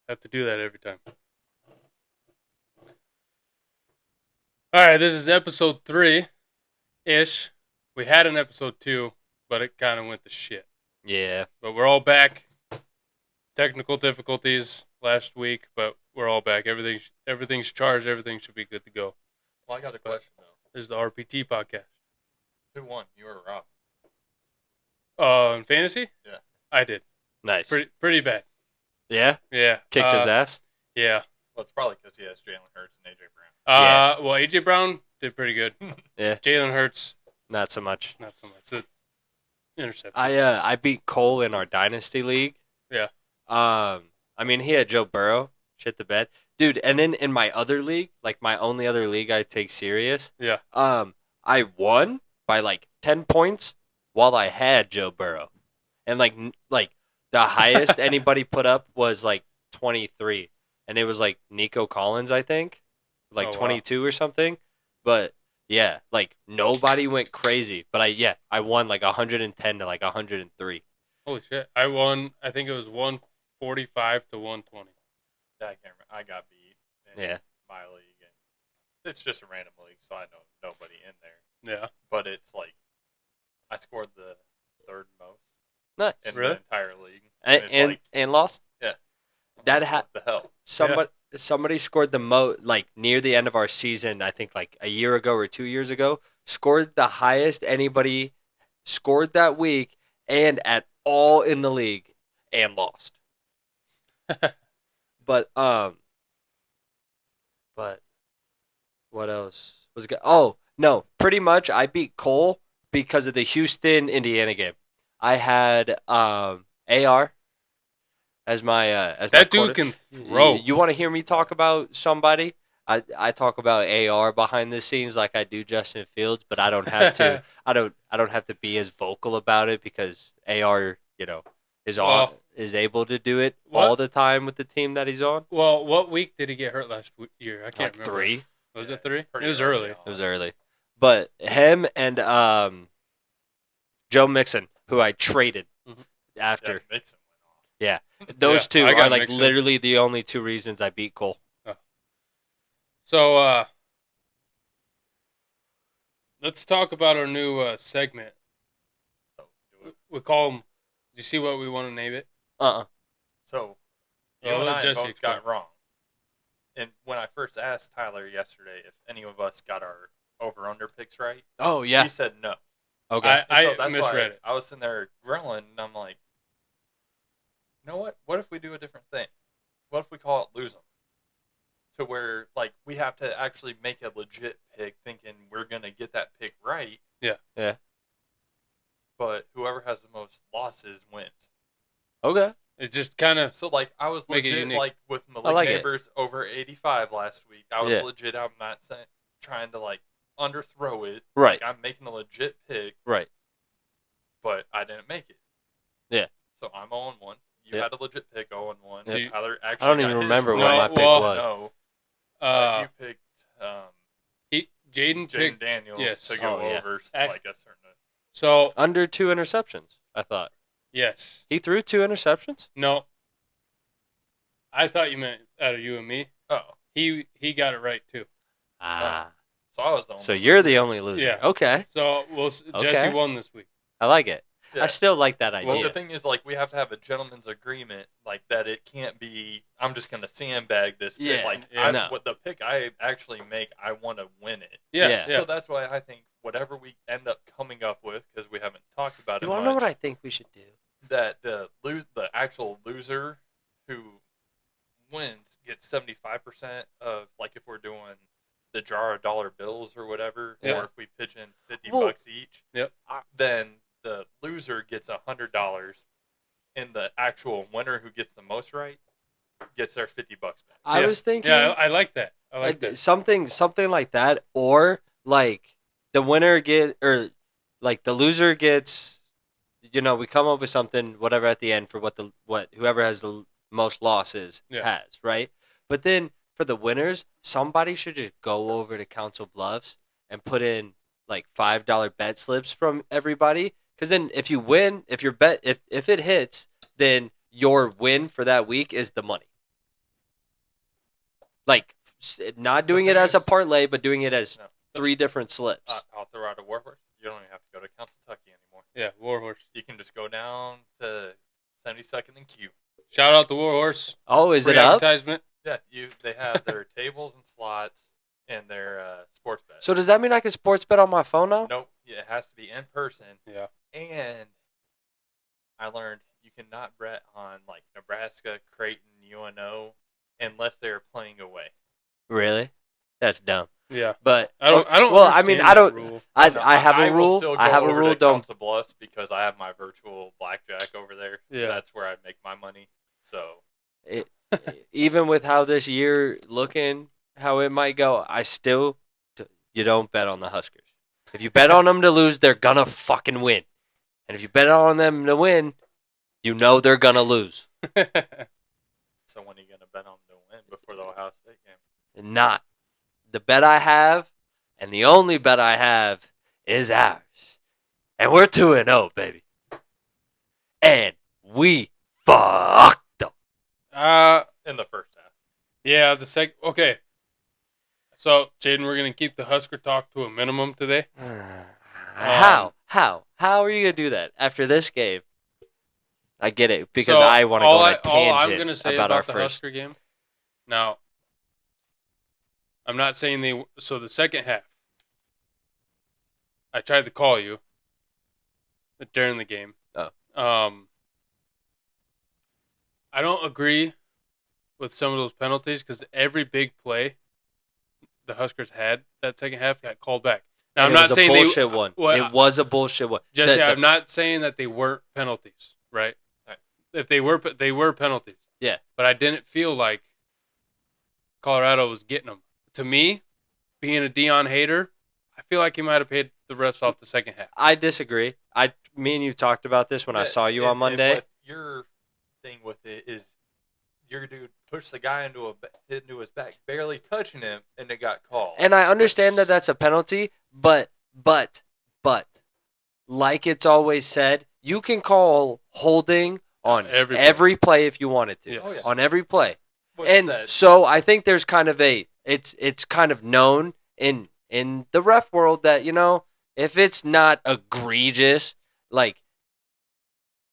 Have to do that every time. All right, this is episode 3-ish. We had an episode 2, but it kind of went to shit. Yeah. But we're all back. Technical difficulties last week, but we're all back. Everything's charged. Everything should be good to go. Well, I got a question, though. This is the RPT podcast. Who won? You or Rob? In fantasy? Yeah. I did. Nice. Pretty bad. Yeah? Yeah. Kicked his ass? Yeah. Well, it's probably because he has Jalen Hurts and A.J. Brown. Well, A.J. Brown did pretty good. Yeah. Jalen Hurts, Not so much. not so much. It's an interception. I beat Cole in our Dynasty League. Yeah. I mean, he had Joe Burrow. Shit the bed. Dude, and then in my other league, like my only other league I take serious, Yeah. I won by like 10 points while I had Joe Burrow. And like the highest anybody put up was like 23. And it was like Nico Collins, I think. Like Oh, wow. 22 or something. But yeah, like nobody went crazy. But I won like 110 to like 103. Holy shit. I won, I think it was 145 to 120. Yeah, I can't remember. I got beat in Yeah. my league. And it's just a random league, so I know nobody in there. Yeah. But it's like I scored the third most Nice. in Really? the entire league. And it's lost? Yeah. That what the hell? Somebody scored the most, like near the end of our season, I think like a year ago or 2 years ago, scored the highest anybody scored that week and at all in the league and lost. But what else was good? Oh, no, pretty much I beat Cole because of the Houston Indiana game. I had AR as my That dude can throw. You want to hear me talk about somebody? I talk about AR behind the scenes like I do Justin Fields, but I don't have to. I don't have to be as vocal about it because AR, is able to do it all the time with the team that he's on. Well, what week did he get hurt last year? I can't remember. 3. Was Yeah, it 3? pretty It was early early. on. It was early, but him and Joe Mixon, who I traded after. Yeah, Mixon went off. Yeah, those Yeah, two I got are like Mixon. literally the only 2 reasons I beat Cole. So, let's talk about our new segment. So, do it. We call them, do you see what we want to name it? So you Well, and let I Jesse both explain. got wrong. And when I first asked Tyler yesterday if any of us got our over-under picks right, Oh yeah. he said no. Okay. I So that's misread why it. I was sitting there grilling, and I'm like, you know what? What if we do a different thing? What if we call it lose 'em? To where, like, we have to actually make a legit pick thinking we're going to get that pick right. Yeah. Yeah. But whoever has the most losses wins. Okay. It just kind of, So, like, I was Make it legit, unique. like, with I Malik like it. Neighbors over 85 last week. I was Yeah. legit. I'm not trying to, like, underthrow it. Right. Like, I'm making a legit pick, Right. but I didn't make it. Yeah. So I'm 0-1. You Yeah. had a legit pick 0-1. Yeah. Tyler actually I don't got even his remember right. what my pick was. No. You picked Jaden Jaden picked. Daniels yes. to go Oh, yeah. over Ac- like a certain. So, Under 2 interceptions, I thought. yes. He threw 2 interceptions? No. I thought you meant out of you and me. Oh, He got it right, too. Ah. so I was the only. So you're the only loser. Yeah. Okay. So, Okay. Jesse won this week. I like it. Yeah. I still like that Well, idea. the thing is, like, we have to have a gentleman's agreement, like that. It can't be. I'm just gonna sandbag this pick. Yeah, Like, yeah, no. what the pick I actually make, I want to win it. Yeah. Yeah. Yeah. So that's why I think whatever we end up coming up with, because we haven't talked about You it want much, to know what I think we should do? that the actual loser who wins gets 75% of, like, if we're doing the jar of dollar bills or whatever, Yeah. or if we pitch in $50 Well- each, Yep. then the loser gets $100, and the actual winner who gets the most right gets their $50 back. I Yeah. was thinking Yeah, I like that. I like that. something like that, or like the winner or like the loser gets. We come up with something, whatever at the end for what whoever has the most losses Yeah. has, right? But then for the winners, somebody should just go over to Council Bluffs and put in like $5 bet slips from everybody. Because then if you win, if it hits, then your win for that week is the money. Like, not doing it thing as a is- parlay, but doing it as No. 3 different slips. I'll throw out a Warhorse. You don't even have to go to Kentucky anymore. Yeah, Warhorse. You can just go down to 72nd and Q. Shout out to Warhorse. Oh, is Free it up? advertisement. Yeah, they have their tables and slots and their sports bet. So does that mean I can sports bet on my phone now? Nope, it has to be in person. Yeah. And I learned you cannot bet on like Nebraska, Creighton, UNO unless they're playing away. Really? That's dumb. Yeah. But I don't. Well, I mean, understand I that don't. rule. I have a will rule. still I go have a over rule. to Don't. Council Bluffs because I have my virtual blackjack over there. Yeah. That's where I make my money. So Even with how this year looking, how it might go, I still. You don't bet on the Huskers. If you bet on them to lose, they're gonna fucking win. And if you bet on them to win, you know they're gonna lose. when are you gonna bet on them to win before the Ohio State game? Not. The bet I have, and the only bet I have, is ours. And we're 2-0, baby. And we fucked them. In the first half. Yeah. The second. Okay. So, Jaden, we're gonna keep the Husker talk to a minimum today. How? How are you going to do that after this game? I get it, because So, I want to go on a all I'm tangent gonna say about our the first. Husker game. Now, I'm not saying they. So the second half, I tried to call you during the game. Oh. I don't agree with some of those penalties because every big play the Huskers had that second half got called back. Now, And I'm it not was a saying bullshit they, one. Well, It was a bullshit one. Jesse, I'm not saying that they weren't penalties, right? Right. If they were penalties. Yeah. But I didn't feel like Colorado was getting them. To me, being a Dion hater, I feel like he might have paid the refs off the second half. I disagree. Me and you talked about this when I saw you on Monday. What your thing with it is your dude pushed the guy into his back, barely touching him, and it got called. And I understand that that's a penalty, but, like it's always said, you can call holding on every play if you wanted to. Yeah. Oh, yeah. On every play. What's And that? so I think there's kind of it's kind of known in the ref world that, if it's not egregious, like,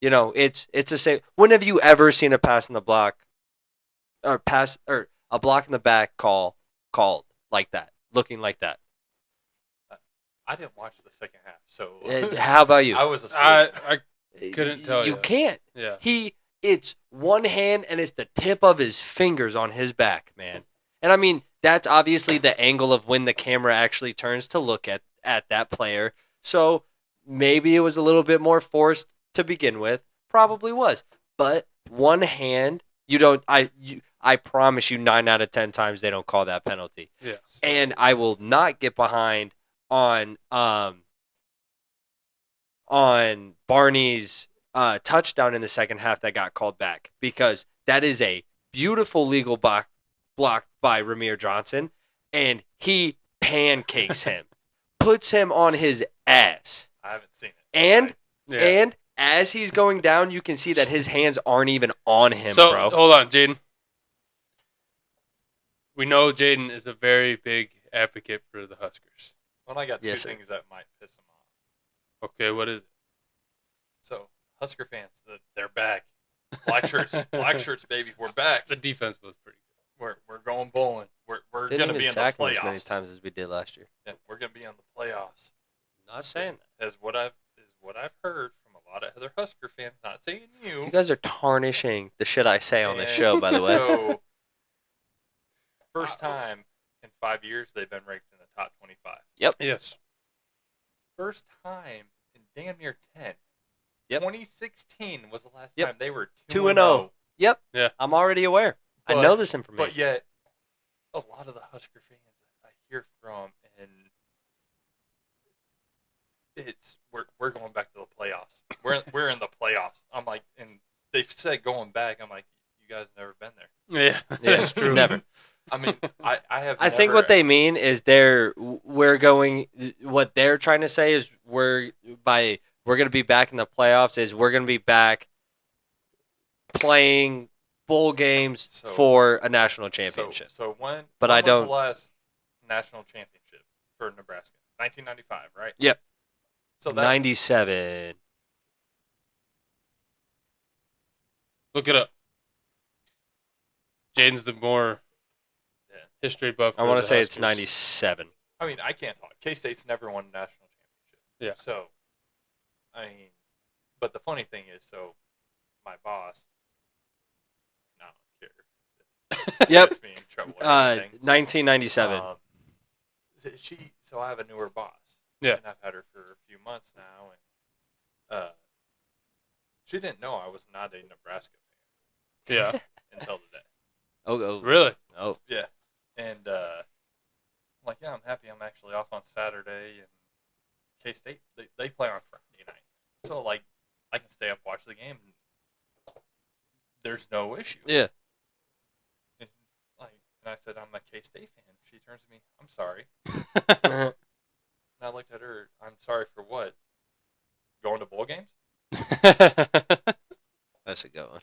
it's a safe. When have you ever seen a pass in the block or a block in the back called like that, looking like that? I didn't watch the second half, so How about you? I was asleep. I couldn't tell you. You can't. Yeah. It's one hand and it's the tip of his fingers on his back, man. And I mean, that's obviously the angle of when the camera actually turns to look at that player. So maybe it was a little bit more forced to begin with. Probably was. But one hand, I promise you 9 out of 10 times they don't call that penalty. Yes. And I will not get behind on Barney's touchdown in the second half that got called back, because that is a beautiful legal block by Ramir Johnson, and he pancakes him, puts him on his ass, I haven't seen it. and Yeah. and as he's going down, you can see that his hands aren't even on him, So, bro. hold on, Jaden. We know Jaden is a very big advocate for the Huskers. Well, I got two Yes, sir. things that might piss him off. Okay, what is it? So, Husker fans, they're back. Black shirts, baby, we're back. The defense was pretty We're going bowling. We're Didn't gonna even be in the sack him as many playoffs. times as we did last year. Yeah, we're gonna be on the playoffs. Not saying that. As what I've heard from a lot of other Husker fans. Not saying you. You guys are tarnishing the shit I say on this show, by the way. So, first time in 5 years they've been ranked in the top 25. good. Yes. First time in damn near 10. Yep. 2016 was the last Yep. time they were 2-0. Yep. Yeah. I'm already aware. I But- know this information. But yet, a lot of the Husker fans that I hear from, and we're going back to the playoffs. We're in the playoffs. I'm like, and they said going back. I'm like, you guys never been there. Yeah, Yeah, that's true. never. I mean, I have. I think what they mean is we're going. What they're trying to say is we're going to be back in the playoffs. Is we're going to be back playing bowl games So- for a national championship. So when? But when I was don't- the last national championship for Nebraska? 1995, right? Yep. So that 97. Look it up. Jaden's the more Yeah. history buff. I want to the say it's Huskers. 97. I mean, I can't talk. K-State's never won a national championship. Yeah. So, I mean, but the funny thing is, so my boss, no, I don't care. Yep. Gets me in trouble or anything. 1997. So I have a newer boss. Yeah. And I've had her for a few months now, and she didn't know I was not a Nebraska Yeah. fan until today. oh, Really? oh. Yeah. And I'm like, yeah, I'm happy I'm actually off on Saturday, and K-State, they play on Friday night. So, like, I can stay up, watch the game, and there's no issue. Yeah. And, and I said, I'm a K-State fan. She turns to me, I'm sorry. And I looked at her, I'm sorry for what? Going to bowl games? That's a good one.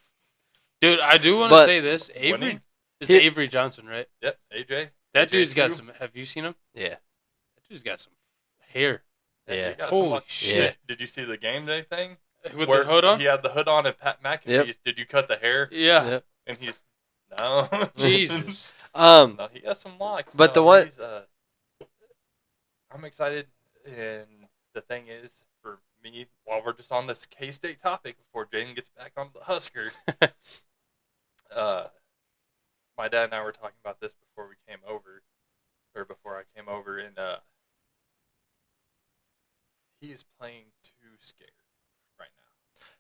Dude, I do want to But- say this. Avery, Winning? it's He- Avery Johnson, right? Yep, AJ. That AJ dude's got too. some. Have you seen him? Yeah. That dude's got some hair. Yeah. he got Holy some luck. shit. Did you see the game day thing? With Where the hood on? He had the hood on, and Pat McAfee, did you cut the hair? Yeah. Yep. And he's, no. Jesus. No, he has some locks. But No, the one- he's, I'm excited, and the thing is, for me, while we're just on this K-State topic, before Jaden gets back on the Huskers, my dad and I were talking about this before we came over, or before I came over, and he's playing too scared right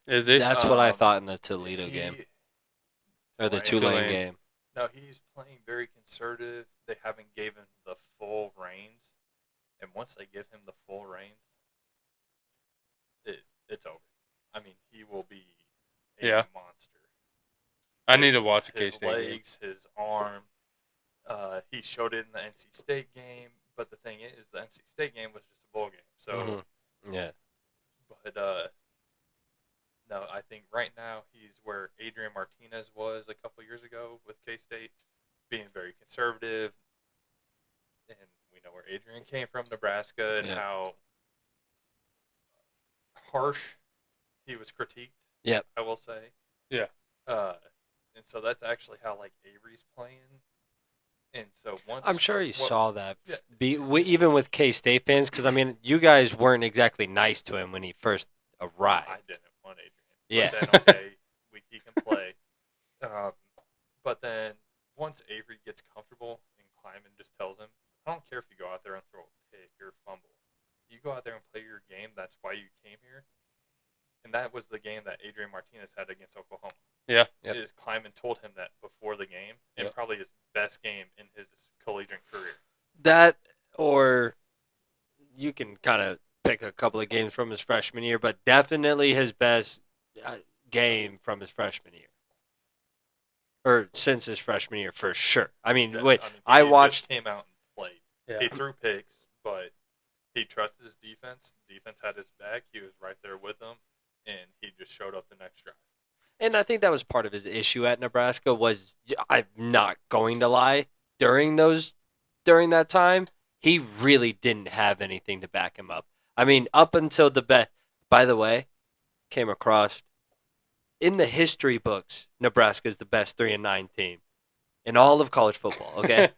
now. Is it? That's what I Um, thought in the Toledo He- game. Or the Tulane. Tulane Tulane. game. No, he's playing very conservative. They haven't given the full reins, and once they give him the full reins, it's over. I mean, he will be a Yeah. monster. I need to watch a His K-State game. legs, his arm. He showed it in the NC State game, but the thing is, the NC State game was just a bowl game. So, Yeah. but no, I think right now he's where Adrian Martinez was a couple years ago with K-State, being very conservative. And we know where Adrian came from, Nebraska, and Yeah. how harsh he was critiqued. Yep. I will say. Yeah. And so that's actually how like Avery's playing. And so once I'm sure he saw that. Yeah. Even with K-State fans, because, I mean, you guys weren't exactly nice to him when he first arrived. I didn't want Adrian. Yeah. But then, okay, he can play. But then once Avery gets comfortable and Kleiman just tells him, I don't care if you go out there and throw a pick or fumble. You go out there and play your game. That's why you came here. And that was the game that Adrian Martinez had against Oklahoma. Yeah. Yep. Is Kleiman told him that before the game, and Yep. probably his best game in his collegiate career. That, or you can kind of pick a couple of games from his freshman year, but definitely his best game from his freshman year. Or since his freshman year, for sure. I mean, Yeah, wait, I mean, I he watched... just came out and played. Yeah. He threw picks, but he trusted his defense. The defense had his back. He was right there with them, and he just showed up the next drive. And I think that was part of his issue at Nebraska was, I'm not going to lie, during that time, he really didn't have anything to back him up. I mean, up until the bet, by the way, came across in the history books, Nebraska is the best 3-9 team in all of college football. Okay,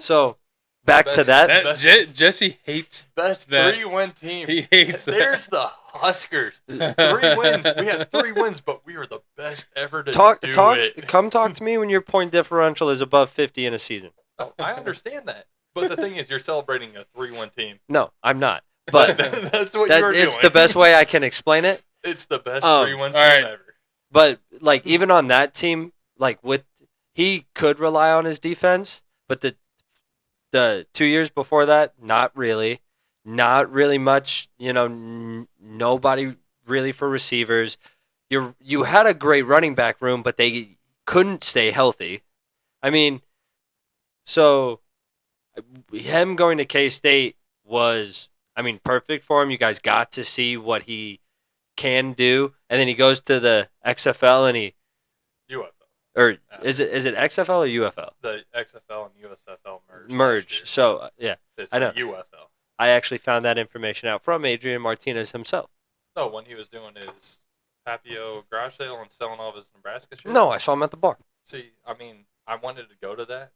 so back to Best- that. best- Jesse hates Best that. 3-win team. He hates that. There's the Huskers. 3 wins. We had 3 wins, but we were the best ever to Talk, do talk, it. come talk to me when your point differential is above 50 in a season. Oh, I understand that. But the thing is, you're celebrating a 3-1 team. No, I'm not. But that's what that, you're doing. it's the best way I can explain it. It's the best Um, 3-1 team all right. ever. But like even on that team, like he could rely on his defense, but the 2 years before that, not really much. Nobody really for receivers. You had a great running back room, but they couldn't stay healthy. I mean, so him going to K-State was, I mean, perfect for him. You guys got to see what he can do, and then he goes to the XFL and he UFL. Or is it XFL or UFL? The XFL and USFL merged. Merge. Last year. So yeah, It's I know. UFL. I actually found that information out from Adrian Martinez himself. No, when he was doing his Papio garage sale and selling all of his Nebraska shit. No, I saw him at the bar. See, I mean, I wanted to go to that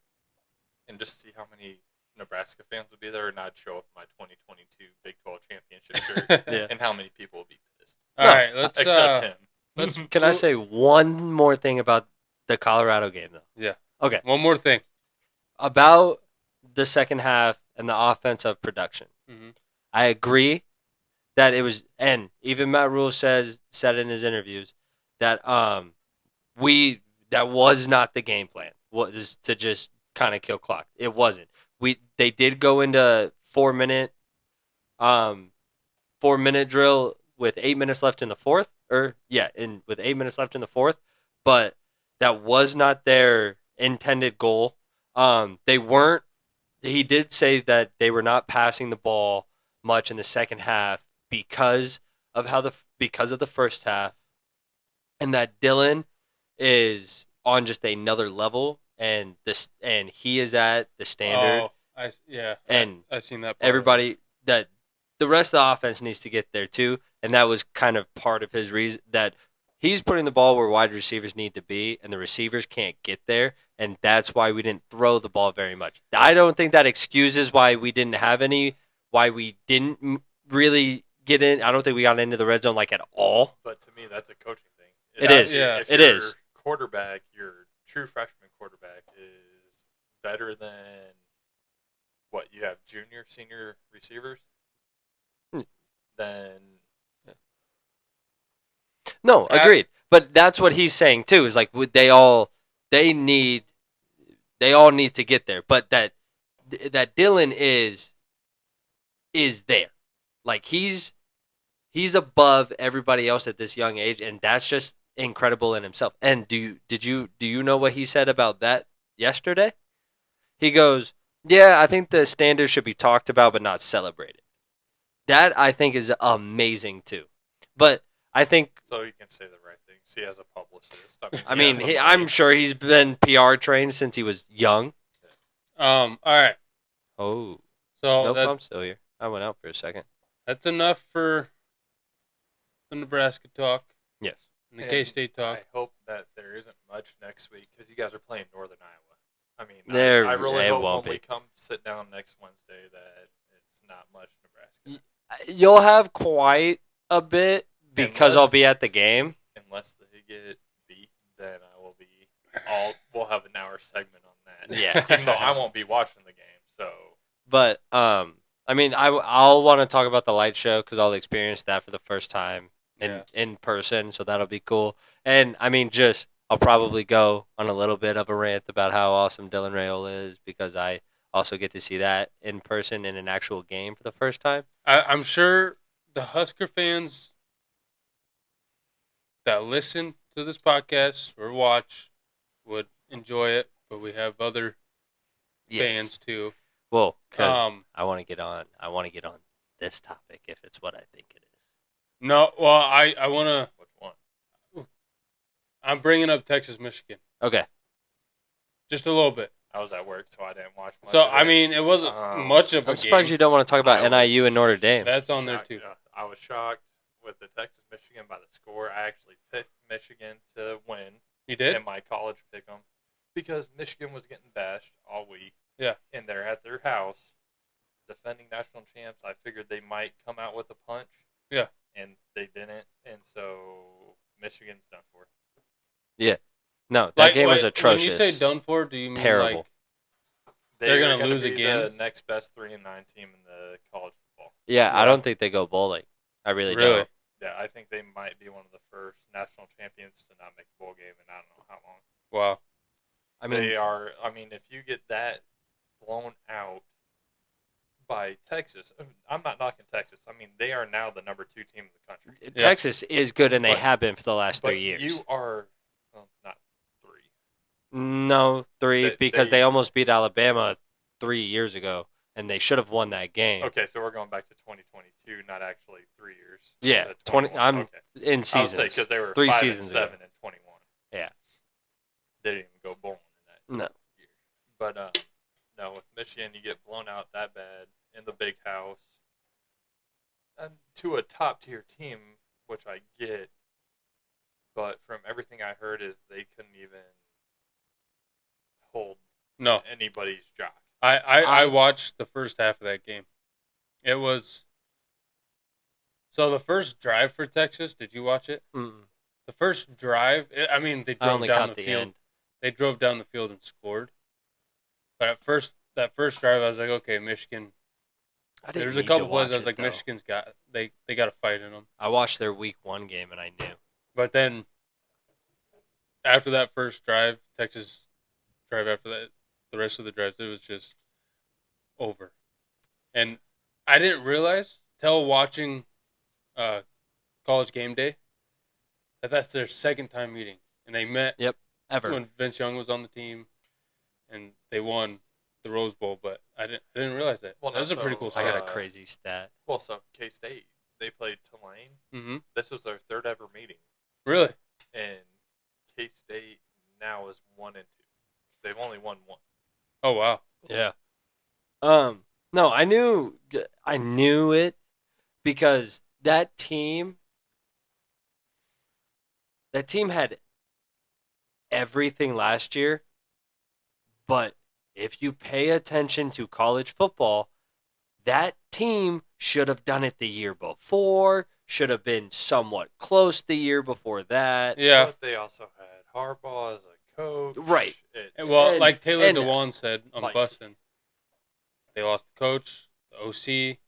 and just see how many Nebraska fans would be there, and I'd show up in my 2022 Big 12 championship shirt, Yeah. and how many people would be pissed. All right, let's Except him. let's Can I say one more thing about the Colorado game though? Yeah. Okay. One more thing. About the second half and the offensive production. Mm-hmm. I agree that it was, and even Matt Rule said in his interviews that that was not the game plan. Was to just kind of kill clock. It wasn't. They did go into 4-minute drill with 8 minutes left in the fourth, with 8 minutes left in the fourth, but that was not their intended goal. They weren't. He did say that they were not passing the ball much in the second half because of the first half, and that Dylan is on just another level, and he is at the standard. Oh, and I seen that. Everybody that the rest of the offense needs to get there too, and that was kind of part of his reason that he's putting the ball where wide receivers need to be, and the receivers can't get there, and that's why we didn't throw the ball very much. I don't think that excuses why we didn't really get in. I don't think we got into the red zone like at all. But to me, that's a coaching thing. It is. Yeah. If It your is. quarterback, your true freshman quarterback, is better than what you have junior, senior receivers, then No, agreed. But that's what he's saying too. Is like they all need to get there, but that Dylan is there. Like he's above everybody else at this young age, and that's just incredible in himself. And do you know what he said about that yesterday? He goes, "Yeah, I think the standards should be talked about but not celebrated." That I think is amazing too. But I think so he can say the right things. He has a publicist. I'm sure he's been PR trained since he was young. All right. Oh, So nope, I'm still here. I went out for a second. That's enough for the Nebraska talk. Yes. And the K-State talk. I hope that there isn't much next week because you guys are playing Northern Iowa. I mean, I really hope when we come sit down next Wednesday that it's not much Nebraska. You'll have quite a bit because I'll be at the game. Unless they get beat, then I will be. We'll have an hour segment on that. Yeah. Even though I won't be watching the game, so. But I mean, I'll want to talk about the light show because I'll experience that for the first time in person, so that'll be cool. And I mean, I'll probably go on a little bit of a rant about how awesome Dylan Rayola is because I also get to see that in person in an actual game for the first time. I'm sure the Husker fans that listen to this podcast or watch would enjoy it, but we have other fans too. Well, I want to get on this topic if it's what I think it is. No, well, I want to. Which one? I'm bringing up Texas, Michigan. Okay. Just a little bit. I was at work, so I didn't watch much. So, I mean, it wasn't much of a game. I'm surprised you don't want to talk about NIU and Notre Dame. That's on there, too. I was shocked with the Texas-Michigan by the score. I actually picked Michigan to win. You did? In my college pick'em. Because Michigan was getting bashed all week. Yeah. And they're at their house, defending national champs. I figured they might come out with a punch. Yeah. And they didn't. And so, Michigan's done for. Yeah. No, that game was atrocious. When you say done for, do you mean terrible? Like they're going to lose again? The next best 3-9 team in the college football. Yeah, I don't think they go bowling. I really don't. Yeah, I think they might be one of the first national champions to not make a bowl game in I don't know how long. Wow. I mean, if you get that blown out by Texas, I'm not knocking Texas. I mean, they are now the number 2 team in the country. Texas is good, and they have been for the last 3 years. You are not 3. No, 3 because they almost beat Alabama 3 years ago, and they should have won that game. Okay, so we're going back to 2022, not actually 3 years. Yeah, 20. I'm in seasons. Because they were 3 5 seasons and 7 ago. and 21. Yeah. No. But no, with Michigan, you get blown out that bad in the big house, and to a top tier team, which I get. But from everything I heard, is they couldn't even hold No, anybody's jock. I watched the first half of that game. It was so the first drive for Texas. Did you watch it? Mm-mm. The first drive. They I drove only down caught the the field. end. They drove down the field and scored. But at first, that first drive, I was like, okay, Michigan. I didn't There's a need to couple plays watch I was it, like, though. Michigan's got they got a fight in them. I watched their week 1 game, and I knew. But then after that first drive, Texas drive after that, the rest of the drives, it was just over. And I didn't realize till watching College Game Day that that's their second time meeting, and they met Ever. when Vince Young was on the team, and they won the Rose Bowl. But I didn't realize that. Well, That was a pretty cool I story. got a crazy stat. Well, so K-State, they played Tulane. Mm-hmm. This was their third ever meeting, Really? and K-State now is 1-2. They've only won one. Oh wow. Yeah. No, I knew it because that team had everything last year, but if you pay attention to college football, that team should have done it the year before, should have been somewhat close the year before that. Yeah. But they also had Harbaugh as a coach. Right. Well, And- like Taylor and- DeWan said on like- Bustin', they lost the coach, the OC,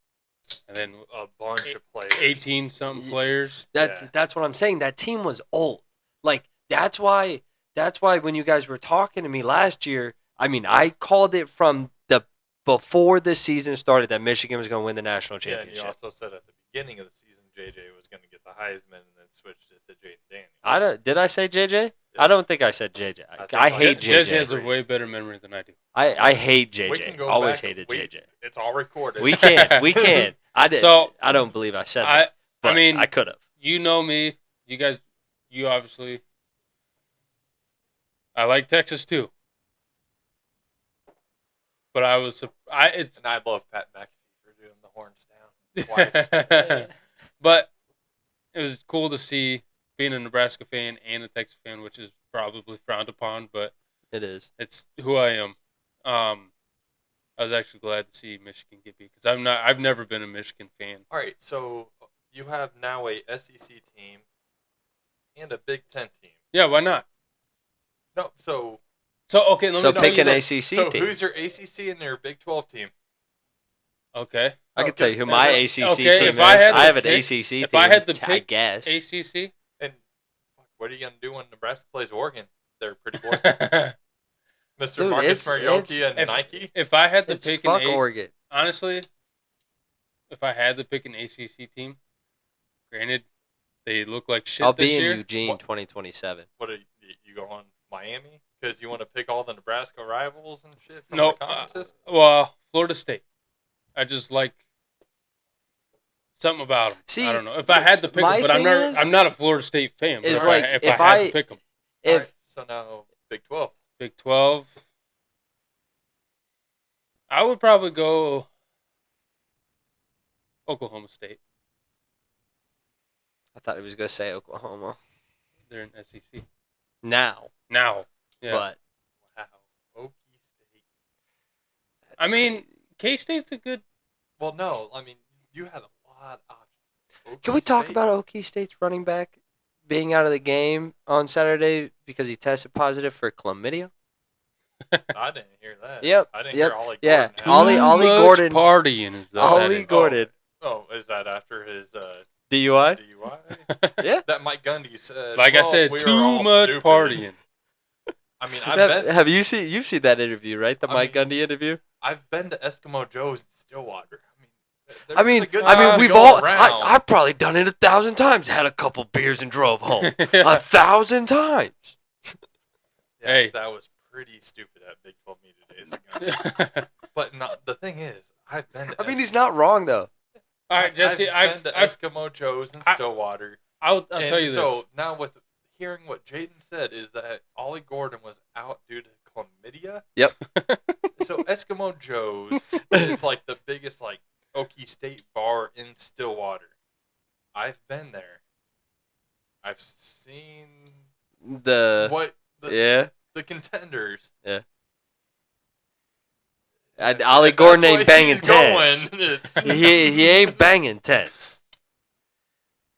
and then a bunch of players. 18-something players. That's what I'm saying. That team was old. Like that's why when you guys were talking to me last year, I mean, I called it from the before the season started that Michigan was going to win the national Yeah, and championship. you also said at the beginning of the season JJ was going to get the Heisman and then switched it to Jaden Daniels. Did I say JJ? Yeah. I don't think I said JJ. I think I I hate did. Jesse JJ. has a way better memory than I do. I hate We can JJ. go Always back. hated We- JJ. It's all recorded. We can't. I did. So, I don't believe I said I that. But mean, I could have. you know me. You guys, you obviously. I like Texas too. But it's And I love Pat McAfee for doing the horns down twice. but it was cool to see being a Nebraska fan and a Texas fan, which is probably frowned upon, but It is. it's who I am. I was actually glad to see Michigan get beat because I've never been a Michigan fan. All right, so you have now a SEC team and a Big Ten team. Yeah, why not? No, so Okay, let So me pick an know. ACC so team. who's your ACC and your Big 12 team? Okay, I can Okay, tell you who my okay, ACC team if is. I had to I have an pick- ACC team. if I had to I pick guess. ACC. And what are you gonna do when Nebraska plays Oregon? They're pretty boring. Mr. Dude, Marcus it's- Mariota and if- Nike. If I had to It's pick fuck an Oregon. honestly, if I had to pick an ACC team, granted they look like shit I'll this be in year. Eugene What- 2027. What are you go on Miami because you want to pick all the Nebraska rivals and shit from No, the conferences? Well, Florida State. I just like something about them. See, I don't know if I had to pick my them, but thing is- I'm not a Florida State fan. But is if like, I if had I- to pick them, If All right, so now Big 12. Big 12, I would probably go Oklahoma State. I thought he was gonna say Oklahoma. They're in SEC Now, now. Yeah. but Wow, Okie State. that's I mean, crazy. K-State's a good. Well, no, I mean you had a lot of options. Can we Okie talk State- about Okie State's running back being out of the game on Saturday because he tested positive for chlamydia? I didn't hear that. Yep, I didn't yep, hear Ollie yeah. Gordon. had Ollie- it. Ollie much Gordon- partying is that. Ollie Gordon. Oh, is that after his DUI? DUI? Yeah. That Mike Gundy said. Like I "Well, said, we were too all much stupid." partying. I mean, I've You've seen that interview, right? The I Mike mean- Gundy interview. I've been to Eskimo Joe's in Stillwater. I mean, there's a good time to we've go all. around. I've probably done it 1,000 times. Had a couple beers and drove home 1,000 times. Yeah, Hey. that was pretty stupid at Big 12 media days ago. But the thing is, I've been to I mean, he's not wrong though. All right, Jesse. I've been to Eskimo Joe's in I- Stillwater. I'll And tell you this. so now hearing what Jaden said is that Ollie Gordon was out due to chlamydia. Yep. So Eskimo Joe's is like the biggest like Okie State bar in Stillwater. I've been there. I've seen what Yeah. the contenders. Yeah. And Ollie if Gordon that's ain't where banging he's tens. going, it's- He ain't banging tens.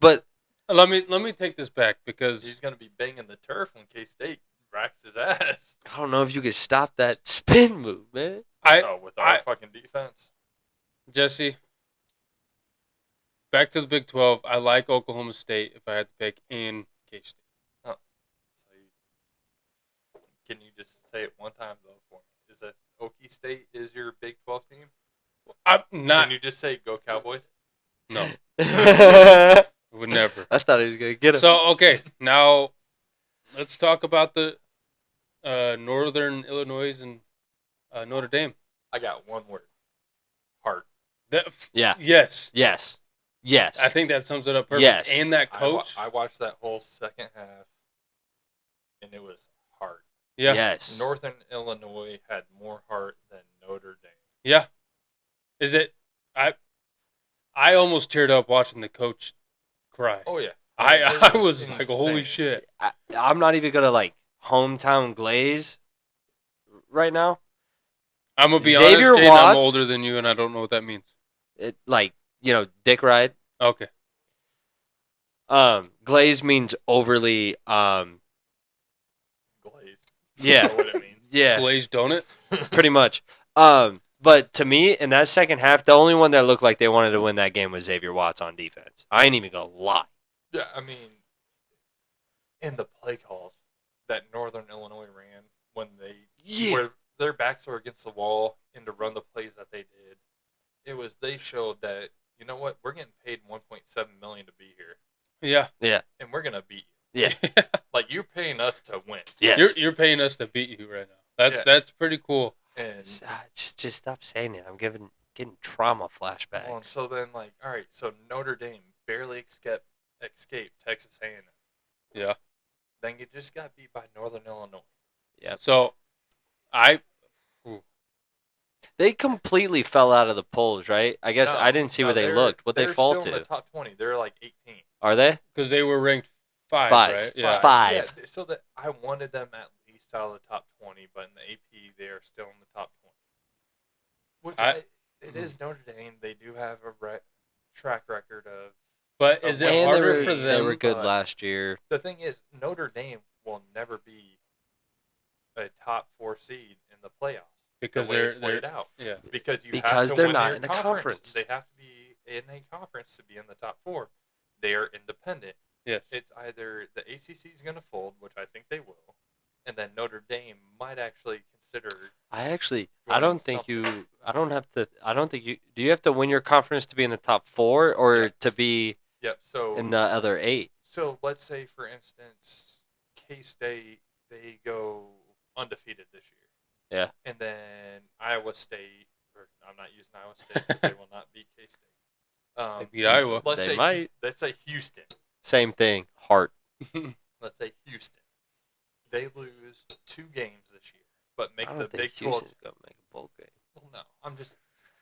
But Let me take this back He's because gonna be banging the turf when K State racks his ass. I don't know if you could stop that spin move, man. With our fucking defense. Jesse, back to the Big 12. I like Oklahoma State if I had to pick in K-State. So can you just say it one time though for me? Is that Okie State is your Big 12 team? I'm not. Can you just say go Cowboys? No, I would never. thought he was gonna get him. So okay, now let's talk about the Northern Illinois and Notre Dame. I got one word. Heart. Yeah. Yes. Yes. I think that sums it up perfect. Yes. And that coach. I watched that whole second half, and it was heart. Yeah. Yes. Northern Illinois had more heart than Notre Dame. Yeah. Is it? I almost teared up watching the coach cry. Oh yeah. I was insane. like, holy shit. I'm not even gonna like hometown glaze right now. I'm gonna be Xavier honest, Jane, I'm Watts- older than you, and I don't know what that means. It dick ride. Okay. Glaze means overly Glaze. Yeah. I know what it means. yeah, Glazed donut. pretty much. But to me, in that second half, the only one that looked like they wanted to win that game was Xavier Watts on defense. I ain't even gonna lie. Yeah, I mean, in the play calls that Northern Illinois ran when where their backs were against the wall and to run the plays that they did, they showed that, you know what, we're getting paid $1.7 million to be here, Yeah. and we're gonna beat Yeah. you. Like, you're paying us to win. Yes. You're paying us to beat you right now. Yeah. That's pretty cool. And Just stop saying it. I'm getting trauma flashbacks. well, so then, like, all right, so Notre Dame barely escaped Texas A&M. Yeah. Then you just got beat by Northern Illinois. Yep. So, They completely fell out of the polls, right? I guess I didn't see where they looked. What they fall They're still in to? the top 20. They're like 18. Are they? because they were ranked 5, Five. right? Yeah. Five. Yeah, so that I wanted them at least out of the top 20, but in the AP they are still in the top 20. It is Notre Dame. They do have a track record of. But is it And harder for them? They were good but- last year. The thing is, Notre Dame will never be a top 4 seed in the playoffs. because the way they're it's laid out. yeah. Because you Because have to they're win not your in a conference. They have to be in a conference to be in the top 4. They are independent. Yes. It's either the ACC is going to fold, which I think they will, and then Notre Dame might actually consider. I Winning don't think something. do you have to win your conference to be in the top 4 or Yeah. to be Yep. So in the other 8? So let's say, for instance, K-State, they go undefeated this year. Yeah. And then Iowa State, or I'm not using Iowa State because they will not beat K-State. They beat Iowa. They might. Let's say Houston. Same thing. Heart. Let's say Houston. They lose 2 games this year, but make I the don't think Big 12. Houston's gonna make a bowl game. Well, no, I'm just.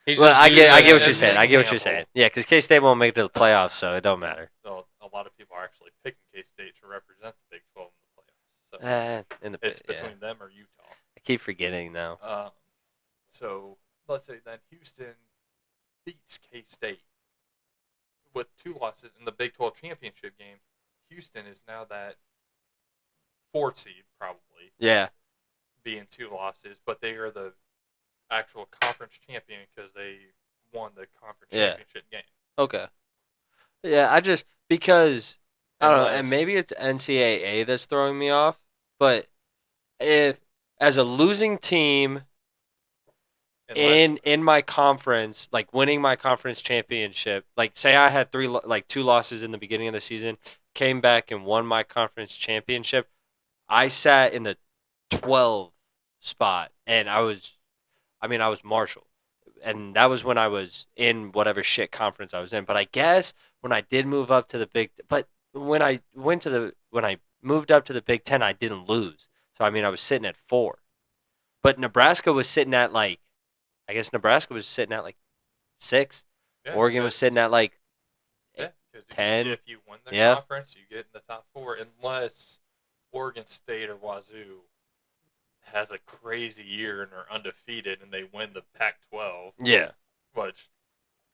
He's Well, just I using get that what you're as saying. an I get what you're example. saying. Yeah, because K-State won't make it to the playoffs, so it don't matter. So a lot of people are actually picking K-State to represent the Big 12 in the playoffs. So In the it's yeah. between them or Utah. I keep forgetting now. So let's say then Houston beats K-State with 2 losses in the Big 12 championship game. Houston is now that 4th seed, probably, Yeah. being 2 losses, but they are the actual conference champion because they won the conference Yeah. championship game. Okay. Yeah, because I don't know, Unless- and maybe it's NCAA that's throwing me off, but if as a losing team in my conference, like winning my conference championship, like say I had 2 losses in the beginning of the season, came back and won my conference championship, I sat in the 12 spot and I was Marshall. And that was when I was in whatever shit conference I was in. But I guess when I did move up to the when I moved up to the Big Ten, I didn't lose. So I mean, I was sitting at 4. But Nebraska was sitting at like, I guess Nebraska was sitting at like 6. Yeah, Oregon was sitting at like because 10. if you win the Yeah. conference, you get in the top 4, unless Oregon State or Wazoo has a crazy year and are undefeated and they win the Pac-12, Yeah. which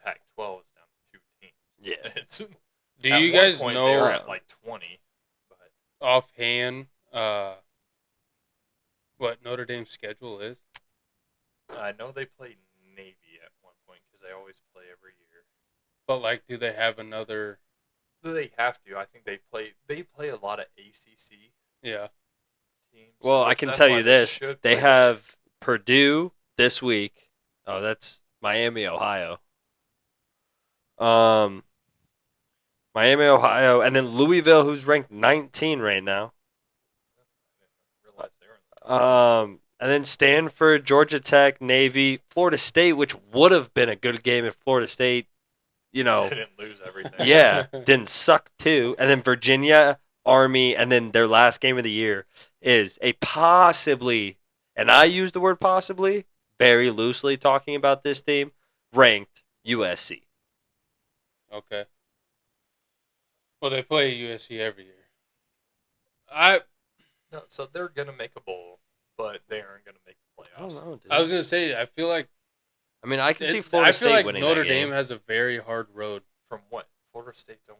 Pac-12 is down to 2 teams. Yeah. It's, Do at you one guys point, they were know at like 20. But offhand what Notre Dame's schedule is? I know they played Navy at one point because they always play every year. But like, do they have another? They have to. I think they play a lot of ACC Yeah. teams. Well, I which can that's tell why you this. should They play have Purdue this week. Oh, that's Miami, Ohio. Miami, Ohio, and then Louisville, who's ranked 19 right now. I didn't realize they were in the top. And then Stanford, Georgia Tech, Navy, Florida State, which would have been a good game if Florida State, They didn't lose everything. yeah, didn't suck too. And then Virginia, Army, and then their last game of the year is a possibly, and I use the word possibly very loosely talking about this team, ranked USC. Okay. Well, they play USC every year. No, so they're gonna make a bowl, but they aren't gonna make the I don't playoffs. know, dude. I was gonna say, I feel like I mean, I can see I Florida feel State like winning Notre that game. Dame has a very hard road. From what? Florida State's 0-2.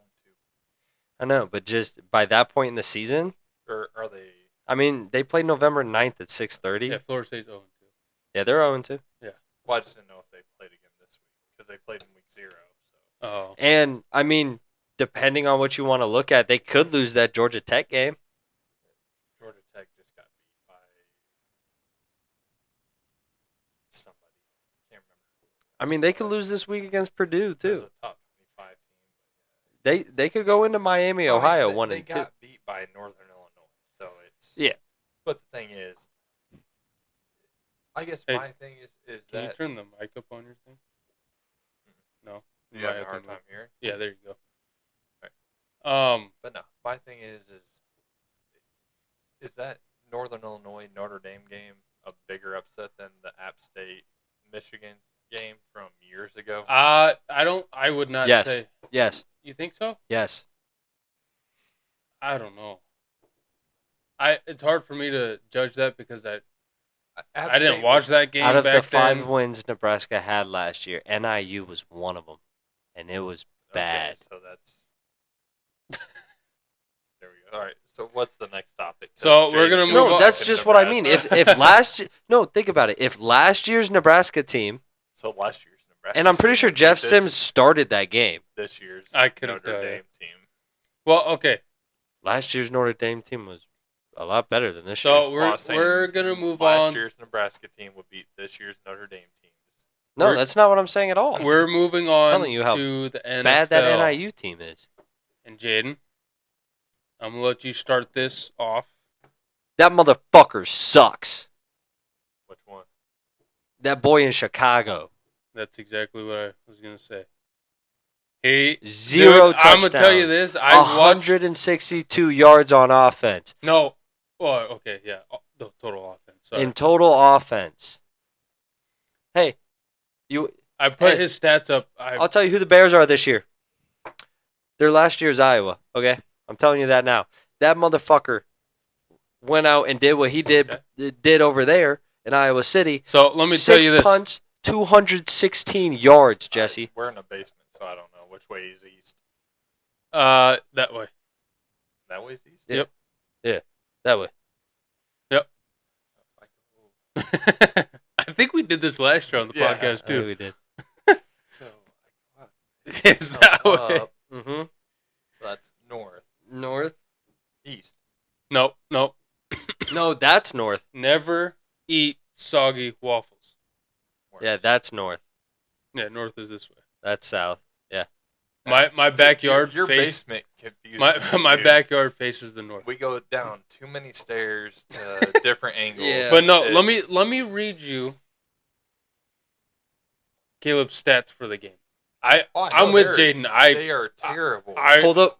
I know, but just by that point in the season, Or are they? I mean, they played November 9th at 6:30. Yeah, Florida State's 0-2. Yeah, they're 0-2. Well, I just didn't know if they played again this week because they played in week 0. So Oh, And I mean, depending on what you want to look at, they could lose that Georgia Tech game. Georgia Tech just got beat by somebody. Can't remember. I mean, they could lose this week against Purdue It was too. a top 25 team. They could go into Miami, I mean, Ohio, they, 1 they and 2. got beat by Northern Illinois, so it's Yeah. But the thing is, I guess Hey, my thing is can you that turn the mic up on your thing? No. you have a hard time hearing. Yeah, there you go. Right. But no, my thing is that Northern Illinois Notre Dame game a bigger upset than the App State Michigan game from years ago? I would not Yes. say. Yes. You think so? Yes. I don't know. It's hard for me to judge that because I didn't State watch was- that game Out of the back 5 then. wins Nebraska had last year, NIU was one of them, and it was bad. Okay, so that's there we go. All right. So what's the next topic? 'Cause So we're Jay's gonna gonna move No, on. that's pick just what I mean. Nebraska. Think about it. If last year's Nebraska team, So last year's Nebraska, and I'm pretty sure team Jeff beat Sims started that game. this year's I couldn't Notre tell you. Dame team. Well, okay. Last year's Notre Dame team was a lot better than this So year's. we're I was saying we're gonna move last on. year's Nebraska team would beat this year's Notre Dame team. No, we're- that's not what I'm saying at all. We're moving on telling you how to the NFL. Bad that NIU team is. And Jaden, I'm gonna let you start this off. That motherfucker sucks. Which one? That boy in Chicago. That's exactly what I was gonna say. He 0 dude, I'm touchdowns. gonna tell you this. I watched. 162 yards on offense. No. Well, okay, yeah. The total offense. Sorry. In total offense. Hey, I put hey, his stats up. I'll tell you who the Bears are this year. They're last year's Iowa, okay? I'm telling you that now. That motherfucker went out and did what he did over there in Iowa City. So let me tell you 6 this. punts, 216 yards, Jesse. We're in a basement, so I don't know which way is east. That way. That way's east. Yeah. That way. I think we did this last year on the Yeah, podcast I think too. we did. So It's that way. up, Mm-hmm. so that's north, North? east. Nope. No, that's north. Never eat soggy waffles. West. Yeah, that's north. Yeah, north is this way. That's south. Yeah. My backyard Your face. basement confuses My me, dude. backyard faces the north. We go down too many stairs to different angles. Yeah. But no, It's- let me read you Caleb's stats for the game. I'm with Jaden. They are terrible.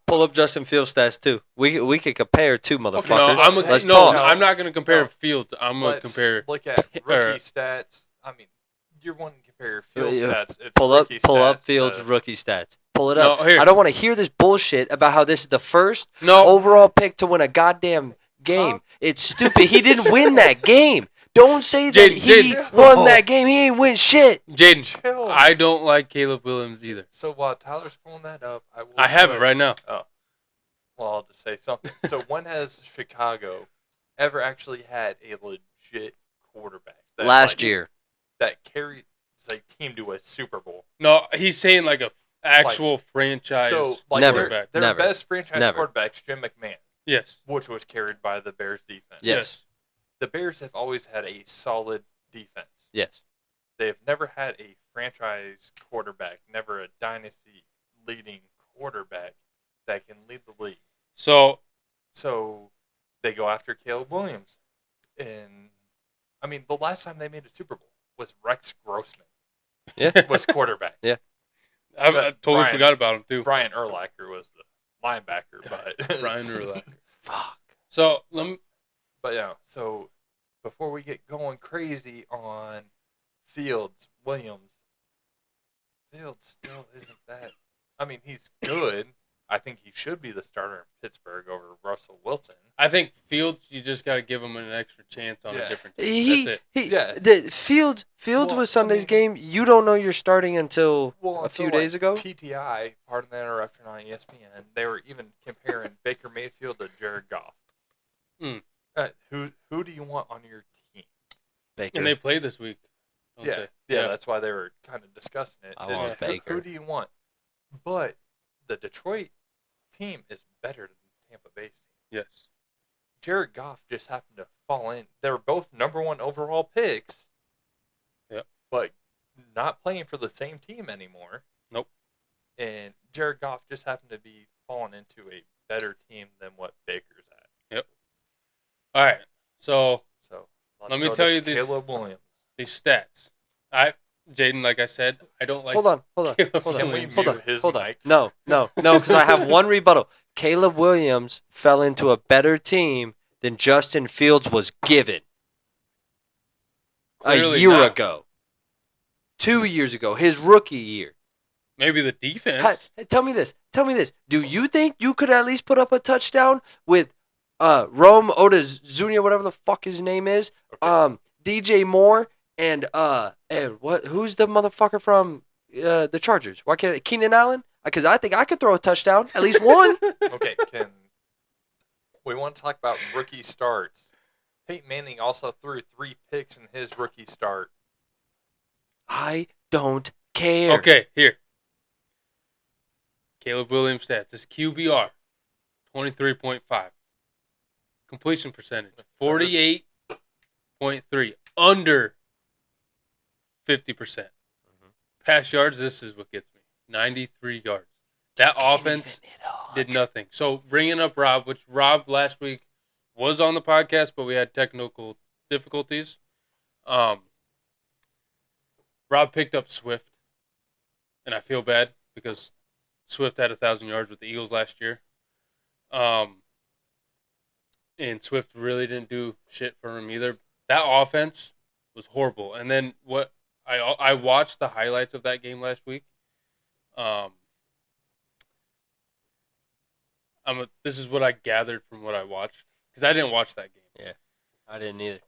Pull up Justin Fields stats too. We could compare two motherfuckers. No, Let's talk. I'm not going to compare Fields. I'm going to compare. Look at rookie stats. I mean, you're wanting to compare Fields stats. It's pull up Fields' rookie stats. Pull it up. I don't want to hear this bullshit about how this is the first overall pick to win a goddamn game. It's stupid. He didn't win that game. Don't say that he won that game. He ain't win shit. Jaden, I don't like Caleb Williams either. So while Tyler's pulling that up, I have it right now. Oh. Well, I'll just say something. So when has Chicago ever actually had a legit quarterback? Last year. That carried a team to a Super Bowl. No, he's saying like a actual franchise quarterback. Their best franchise quarterback's Jim McMahon. Yes. Which was carried by the Bears defense. Yes. The Bears have always had a solid defense. Yes. They have never had a franchise quarterback, never a dynasty leading quarterback that can lead the league. So they go after Caleb Williams. And, I mean, the last time they made a Super Bowl was Rex Grossman. Yeah. Was quarterback. Yeah. I totally forgot about him, too. Brian Urlacher was the linebacker. But Brian Urlacher. Fuck. So, let me... But, yeah, so before we get going crazy on Fields, Williams, Fields still isn't that... I mean, he's good. I think he should be the starter in Pittsburgh over Russell Wilson. I think Fields, you just got to give him an extra chance on a different team. That's it. Fields was Sunday's game. You don't know you're starting until a few days ago. PTI, pardon the interruption on ESPN, they were even comparing Baker Mayfield to Jared Goff. Who do you want on your team? Baker. And they play this week. Yeah, that's why they were kind of discussing it. I want Baker. Who do you want? But the Detroit team is better than Tampa Bay's team. Yes. Jared Goff just happened to fall in. They were both number one overall picks. Yep. But not playing for the same team anymore. Nope. And Jared Goff just happened to be falling into a better team than what Baker's at. Yep. All right. So let me tell you Caleb Williams. These stats. Jaden, like I said, I don't like. Hold on. Can we mute his mic? No, because I have one rebuttal. Caleb Williams fell into a better team than Justin Fields was given Clearly a year not. ago, 2 years ago, his rookie year. Maybe the defense. Tell me this. Do you think you could at least put up a touchdown with Rome Odazunia, whatever the fuck his name is, DJ Moore, and who's the motherfucker from the Chargers? Why can't Keenan Allen? Because I think I could throw a touchdown, at least one. Okay, we want to talk about rookie starts. Peyton Manning also threw 3 picks in his rookie start. I don't care. Okay, here. Caleb Williams stats. His QBR, 23.5. Completion percentage, 48.3. Under 50%. Pass yards, this is what gets me. 93 yards. That offense did nothing. So bringing up Rob, which Rob last week was on the podcast, but we had technical difficulties. Rob picked up Swift, and I feel bad because Swift had 1,000 yards with the Eagles last year. And Swift really didn't do shit for him either. That offense was horrible. And then what I watched the highlights of that game last week. This is what I gathered from what I watched because I didn't watch that game. Yeah, I didn't either.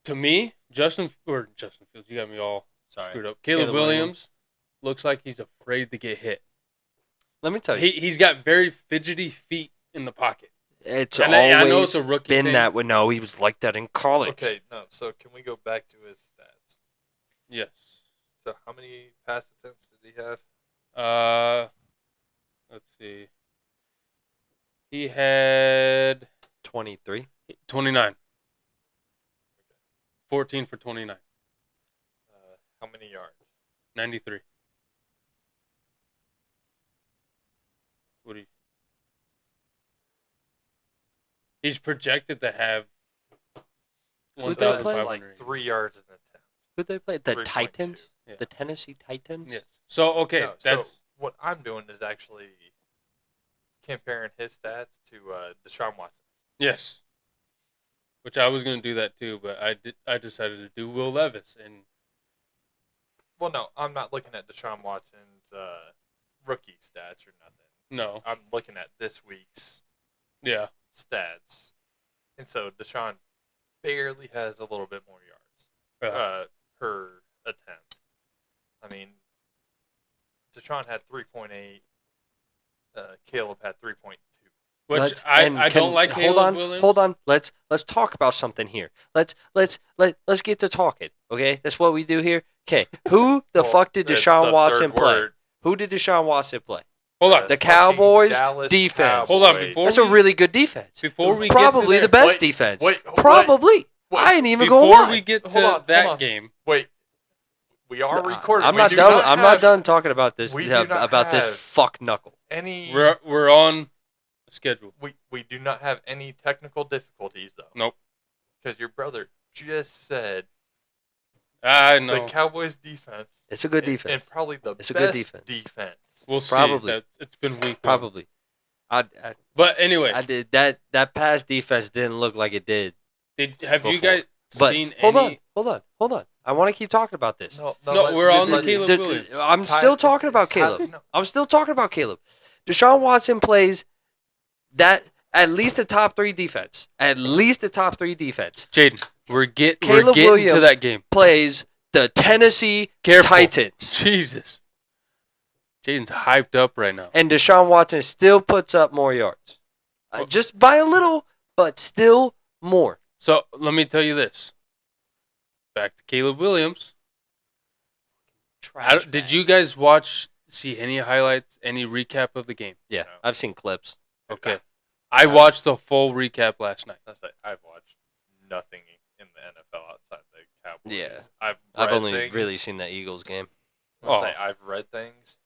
To me, Justin Fields, you got me all screwed up. Caleb Williams looks like he's afraid to get hit. Let me tell you, he's got very fidgety feet in the pocket. It's I know it's a rookie been thing. that way. No, he was like that in college. Okay, no. So can we go back to his stats? Yes. So how many pass attempts did he have? Let's see. He had 23. 29. 14 for 29. How many yards? 93. What do you? He's projected to have Who'd they play? 1,500. Like 3 yards in the attempt. Who'd they play? The 3.2. Titans? Yeah. The Tennessee Titans. Yes. So okay, No, that's so what I'm doing is actually comparing his stats to Deshaun Watson. yes. Which I was going to do that too, but I decided to do Will Levis, and Well, no, I'm not looking at Deshaun Watson's rookie stats or nothing. no, I'm looking at this week's yeah, stats, and so Deshaun barely has a little bit more yards yeah. per attempt. I mean, Deshaun had 3.8. Caleb had 3.2. Which I don't like Caleb Williams. Hold on. Let's talk about something here. Let's get to talking. Okay, that's what we do here. Okay, who the Well, fuck did it's Deshaun the Watson third play? word. Who did Deshaun Watson play? Hold on. The fucking Cowboys Dallas defense. Hold on, Cowboys. before That's a we- really good defense. Before we Probably get to the best Wait, defense. wait, Probably. wait. I ain't even gonna before lie. we get Hold to on, hold that on. game, Wait, we are recording. I'm We not do done. not I'm have not done talking about this. we do not About this have fuck knuckle. any. we're on schedule. We do not have any technical difficulties though. Nope. Because your brother just said I the know. Cowboys defense. It's a good defense. And probably the It's a best good defense. We'll see. Probably. It's been week one. Probably. But anyway, I did that pass defense didn't look like it did. have you before. guys But seen hold any? on. I want to keep talking about this. No, we're on the let's- Caleb Williams. I'm still talking about Caleb. No. I'm still talking about Caleb. Deshaun Watson plays that at least a top 3 defense. At least a top 3 defense. Jaden, we're getting Caleb to Williams that game. plays the Tennessee Careful. Titans. Jesus. Jaden's hyped up right now. And Deshaun Watson still puts up more yards. Just by a little, but still more. So let me tell you this. Back to Caleb Williams. Did you guys see any highlights, any recap of the game? Yeah, No. I've seen clips. Okay. I watched the full recap last night. I've watched nothing in the NFL outside the Cowboys. Yeah. I've I've read only things. really seen that Eagles game. I've read things,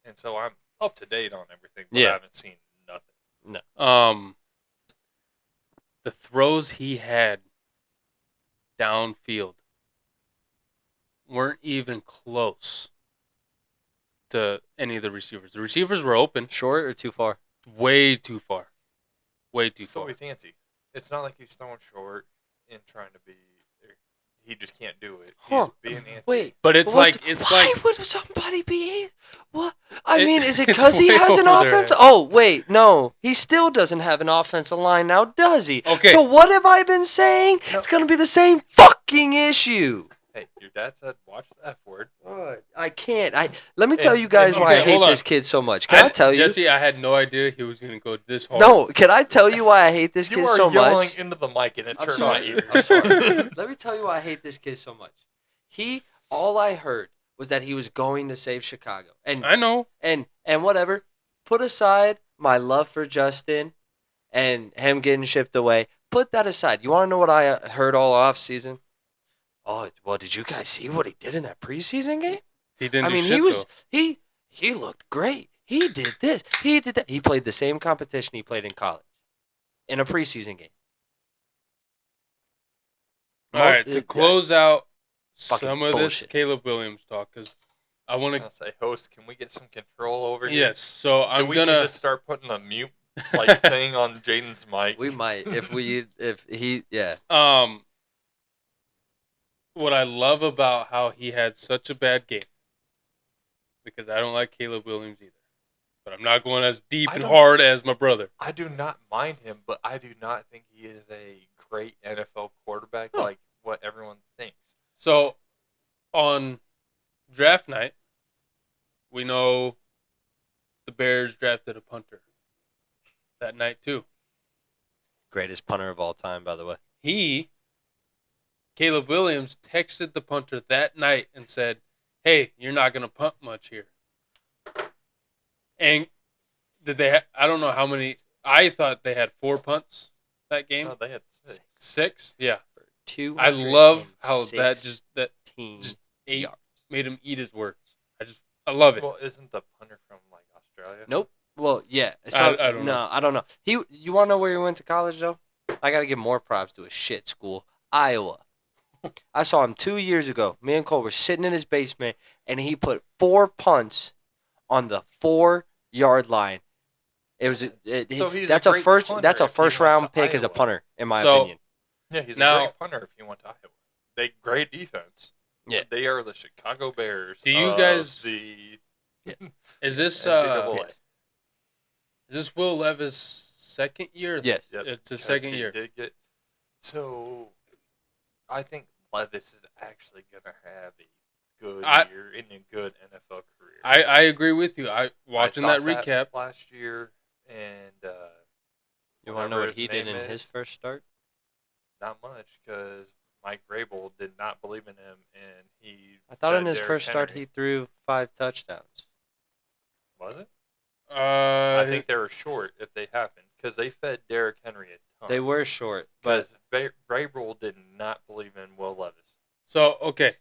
and so I'm up to date on everything, but Yeah. I haven't seen nothing. The throws he had downfield weren't even close to any of the receivers. The receivers were open, Short or too far? way too far. Way too So far. he's antsy. It's not like he's throwing short and trying to be. He just can't do it. Huh. He's being antsy. Wait. But it's why like would somebody be? What? I It- mean, is it it's because he way has an over their offense? head. Oh, wait, no. He still doesn't have an offensive line now, does he? Okay. So what have I been saying? No. It's going to be the same fucking issue. Hey, your dad said watch the F word. I can't. Let me tell And- you guys and- why I okay, hate hold on. this kid so much. Can I tell you? Jesse, I had no idea he was going to go this hard. No, can I tell you why I hate this You kid are so yelling much? into the mic and it I'm turned my sorry. ears. I'm sorry. Let me tell you why I hate this kid so much. All I heard was that he was going to save Chicago. And I know. and whatever. Put aside my love for Justin and him getting shipped away. Put that aside. You want to know what I heard all off season? Oh, well, did you guys see what he did in that preseason game? He didn't I do mean, shit, though. he looked great. He did this. He did that. He played the same competition he played in college in a preseason game. All right, to close out Fucking some of bullshit. this Caleb Williams talk, because I want I'll say, host, can we get some control over to. here? Yes, so Do I'm we gonna. need to start putting a mute like thing on Jaden's mic? We might if he yeah. What I love about how he had such a bad game, because I don't like Caleb Williams either, but I'm not going as deep I and don't- hard as my brother. I do not mind him, but I do not think he is a great NFL quarterback No. like what everyone thinks. So, on draft night, we know the Bears drafted a punter that night too. Greatest punter of all time, by the way. Caleb Williams, texted the punter that night and said, "Hey, you're not going to punt much here." And did they? I don't know how many. I thought they had 4 punts that game. No, they had 6. 6? Yeah. 216 I love how that ate, yards. made him eat his words. I love it. Well, isn't the punter from like Australia? Nope. Well, yeah. I don't know. No, I don't know. You want to know where he went to college though? I got to give more props to a shit school, Iowa. I saw him 2 years ago. Me and Cole were sitting in his basement, and he put 4 punts on the 4-yard line. It was So he's a that's a great first punter that's a if he first went round to pick as a Iowa. punter, in my So- opinion. Yeah, he's a Now- great punter if he went to Iowa. They great defense. Yeah. They are the Chicago Bears. Do you of guys- the Is this NCAA? is this Will Levis' second year? Yes. Yep, It's his because second he year. did get. So, I think Levis is actually gonna have a good year and a good NFL career. I agree with you. Watching I that thought recap. last year, and You want to know whatever what he his did name in his is, first start? Not much, because Mike Vrabel did not believe in him, and he. I thought fed in his Derrick first start Henry. he threw 5 touchdowns. Was it? I I think they were short if they happened, because they fed Derrick Henry a ton. They were short, but Because Vrabel did not believe in Will Levis. So, okay.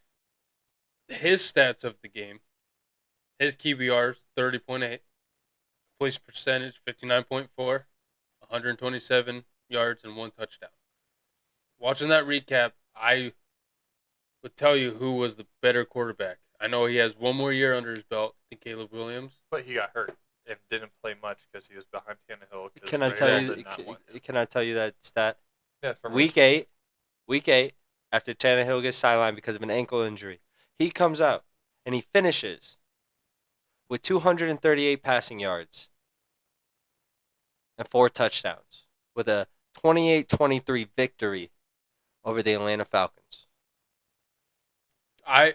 His stats of the game. His QBRs, 30.8. Completion percentage, 59.4. 127 yards and 1 touchdown. Watching that recap, I would tell you who was the better quarterback. I know he has one more year under his belt than Caleb Williams. But he got hurt and didn't play much because he was behind Tannehill. can I tell you? Can I tell you that stat? Yeah, from Week 8, after Tannehill gets sidelined because of an ankle injury, he comes out and he finishes with 238 passing yards and 4 touchdowns with a 28-23 victory over the Atlanta Falcons. I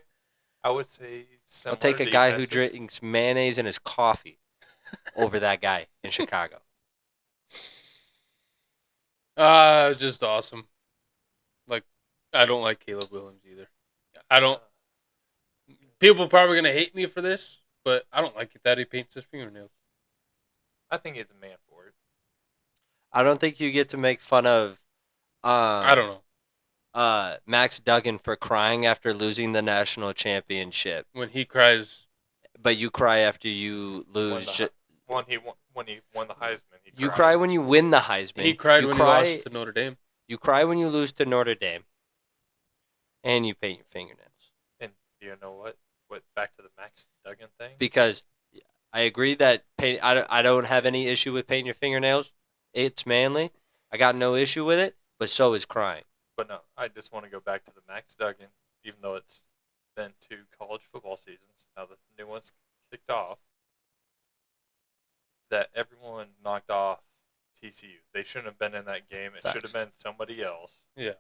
would say I'll similar take a guy who defenses. drinks mayonnaise in his coffee over that guy in Chicago. Just awesome. Like, I don't like Caleb Williams either. I don't. People are probably gonna hate me for this, but I don't like it that he paints his fingernails. I think he's a man for it. I don't think you get to make fun of I don't know. Max Duggan for crying after losing the national championship, When he cries, but you cry after you lose. When he won the Heisman, he You cried. cry when you win the Heisman. he cried you when cry, he lost to Notre Dame. You cry when you lose to Notre Dame, and you paint your fingernails. And you know what? Back to the Max Duggan thing. Because I agree that I don't have any issue with painting your fingernails. It's manly. I got no issue with it, but so is crying. But no, I just want to go back to the Max Duggan, even though it's been 2 college football seasons. Now that the new one's kicked off, that everyone knocked off TCU. They shouldn't have been in that game. It Facts. should have been somebody else. Yeah.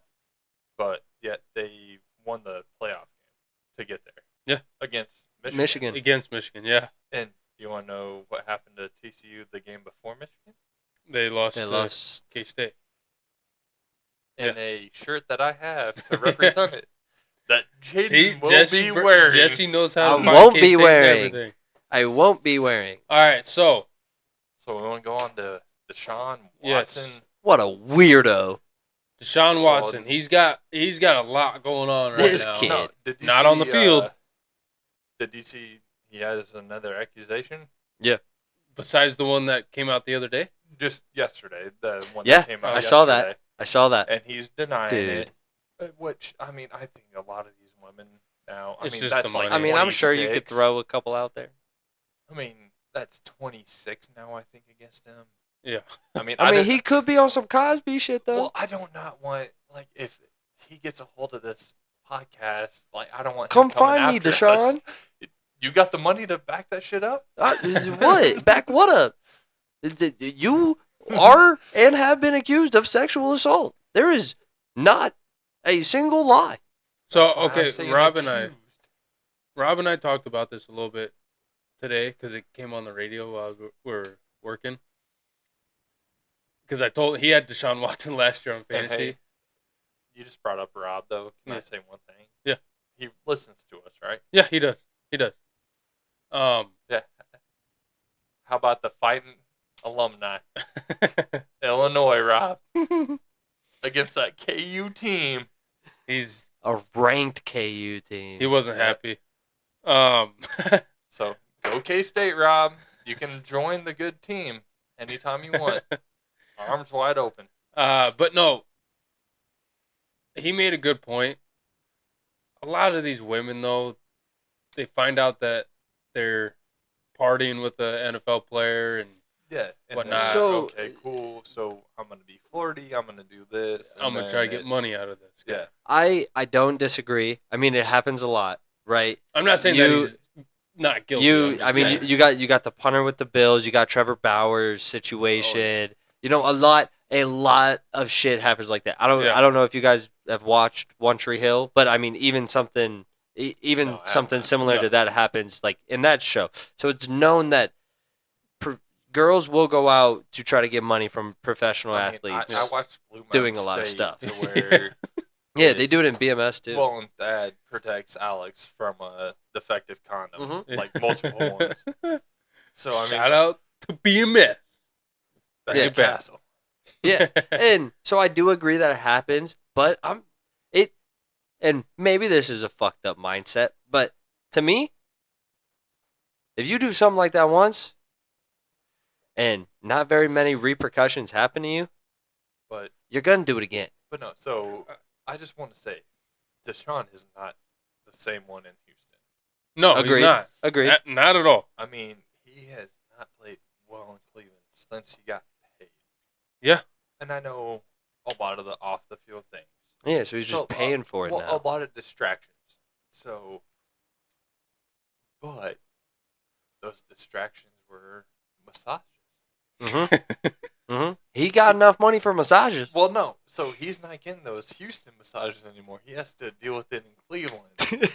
But yet they won the playoff game to get there. Yeah. Against Michigan. Against Michigan, yeah. And you want to know what happened to TCU the game before Michigan? They lost They to lost. K-State. In a shirt that I have to represent it. That See, Jaden will be wearing. Jesse knows how to I find won't be K-State and wearing. everything. I won't be wearing. All right, so So we want to go on to Deshaun Yes. Watson. What a weirdo. Deshaun Watson, he's got a lot going on right This now. kid. No, did you Not see, on the field. Did you see he has another accusation? Besides the one that came out the other day. Just yesterday, the one Yeah, that came out I saw that. yesterday. I saw that. And he's denying Dude. it. Which, I mean, I think a lot of these women now, It's I mean, just that's the money. like I mean, I'm sure you could 26. throw a couple out there. I mean, that's 26 now, I think, against him. Yeah. I mean, I mean, he could be on some Cosby shit, though. Well, I do not want, like, if he gets a hold of this podcast, like, I don't want Come him coming find me, after Deshaun. us. You got the money to back that shit up? What? Back what up? You are and have been accused of sexual assault. There is not a single lie. So That's why I'm okay, saying Rob accused. and I talked about this a little bit today because it came on the radio while we were working. Because he had Deshaun Watson last year on And fantasy. hey, you just brought up Rob, though. Can I Yeah. say one thing? Yeah. He listens to us, right? Yeah, he does. He does. Yeah. How about the fighting alumni? Illinois, Rob. Against that KU team. he's A ranked KU team. he wasn't Yeah. happy. So go K-State, Rob. You can join the good team anytime you want. Arms wide open. But no, he made a good point a lot of these women though, they find out that they're partying with an NFL player and Yeah, and whatnot. then So- okay, cool. So I'm gonna be flirty. I'm gonna do this. And I'm gonna then try to get it's- money out of this guy. Yeah, I don't disagree. I mean, it happens a lot, right? I'm not saying that he's not guilty. I'm just saying. You got the punter with the Bills. You got Trevor Bauer's situation. You know, a lot of shit happens like that. I don't know if you guys have watched One Tree Hill, but I mean, even something No, I haven't. similar No. to that happens like in that show. So it's known that girls will go out to try to get money from professional I mean, athletes. I watched Blue Mountain doing a lot of State stuff. to where Yeah, they do it it's- in BMS too. well, and Dad protects Alex from a defective condom, Mhm. like multiple ones. So I mean, Shout out to BMS. the Yeah. head castle. Yeah, and so I do agree that it happens, but and maybe this is a fucked up mindset, but to me, if you do something like that once, and not very many repercussions happen to you, But you're gonna do it again. no. So I just want to say, Deshaun is not the same one in Houston. No, Agreed. he's not. Agreed. Not at all. I mean, he has not played well in Cleveland since he got paid. Yeah. And I know a lot of the off the field things. Yeah, so he's just So, paying for it well, now. a lot of distractions. So, but those distractions were massages. He got enough money for massages. Well, no. So he's not getting those Houston massages anymore. He has to deal with it in Cleveland.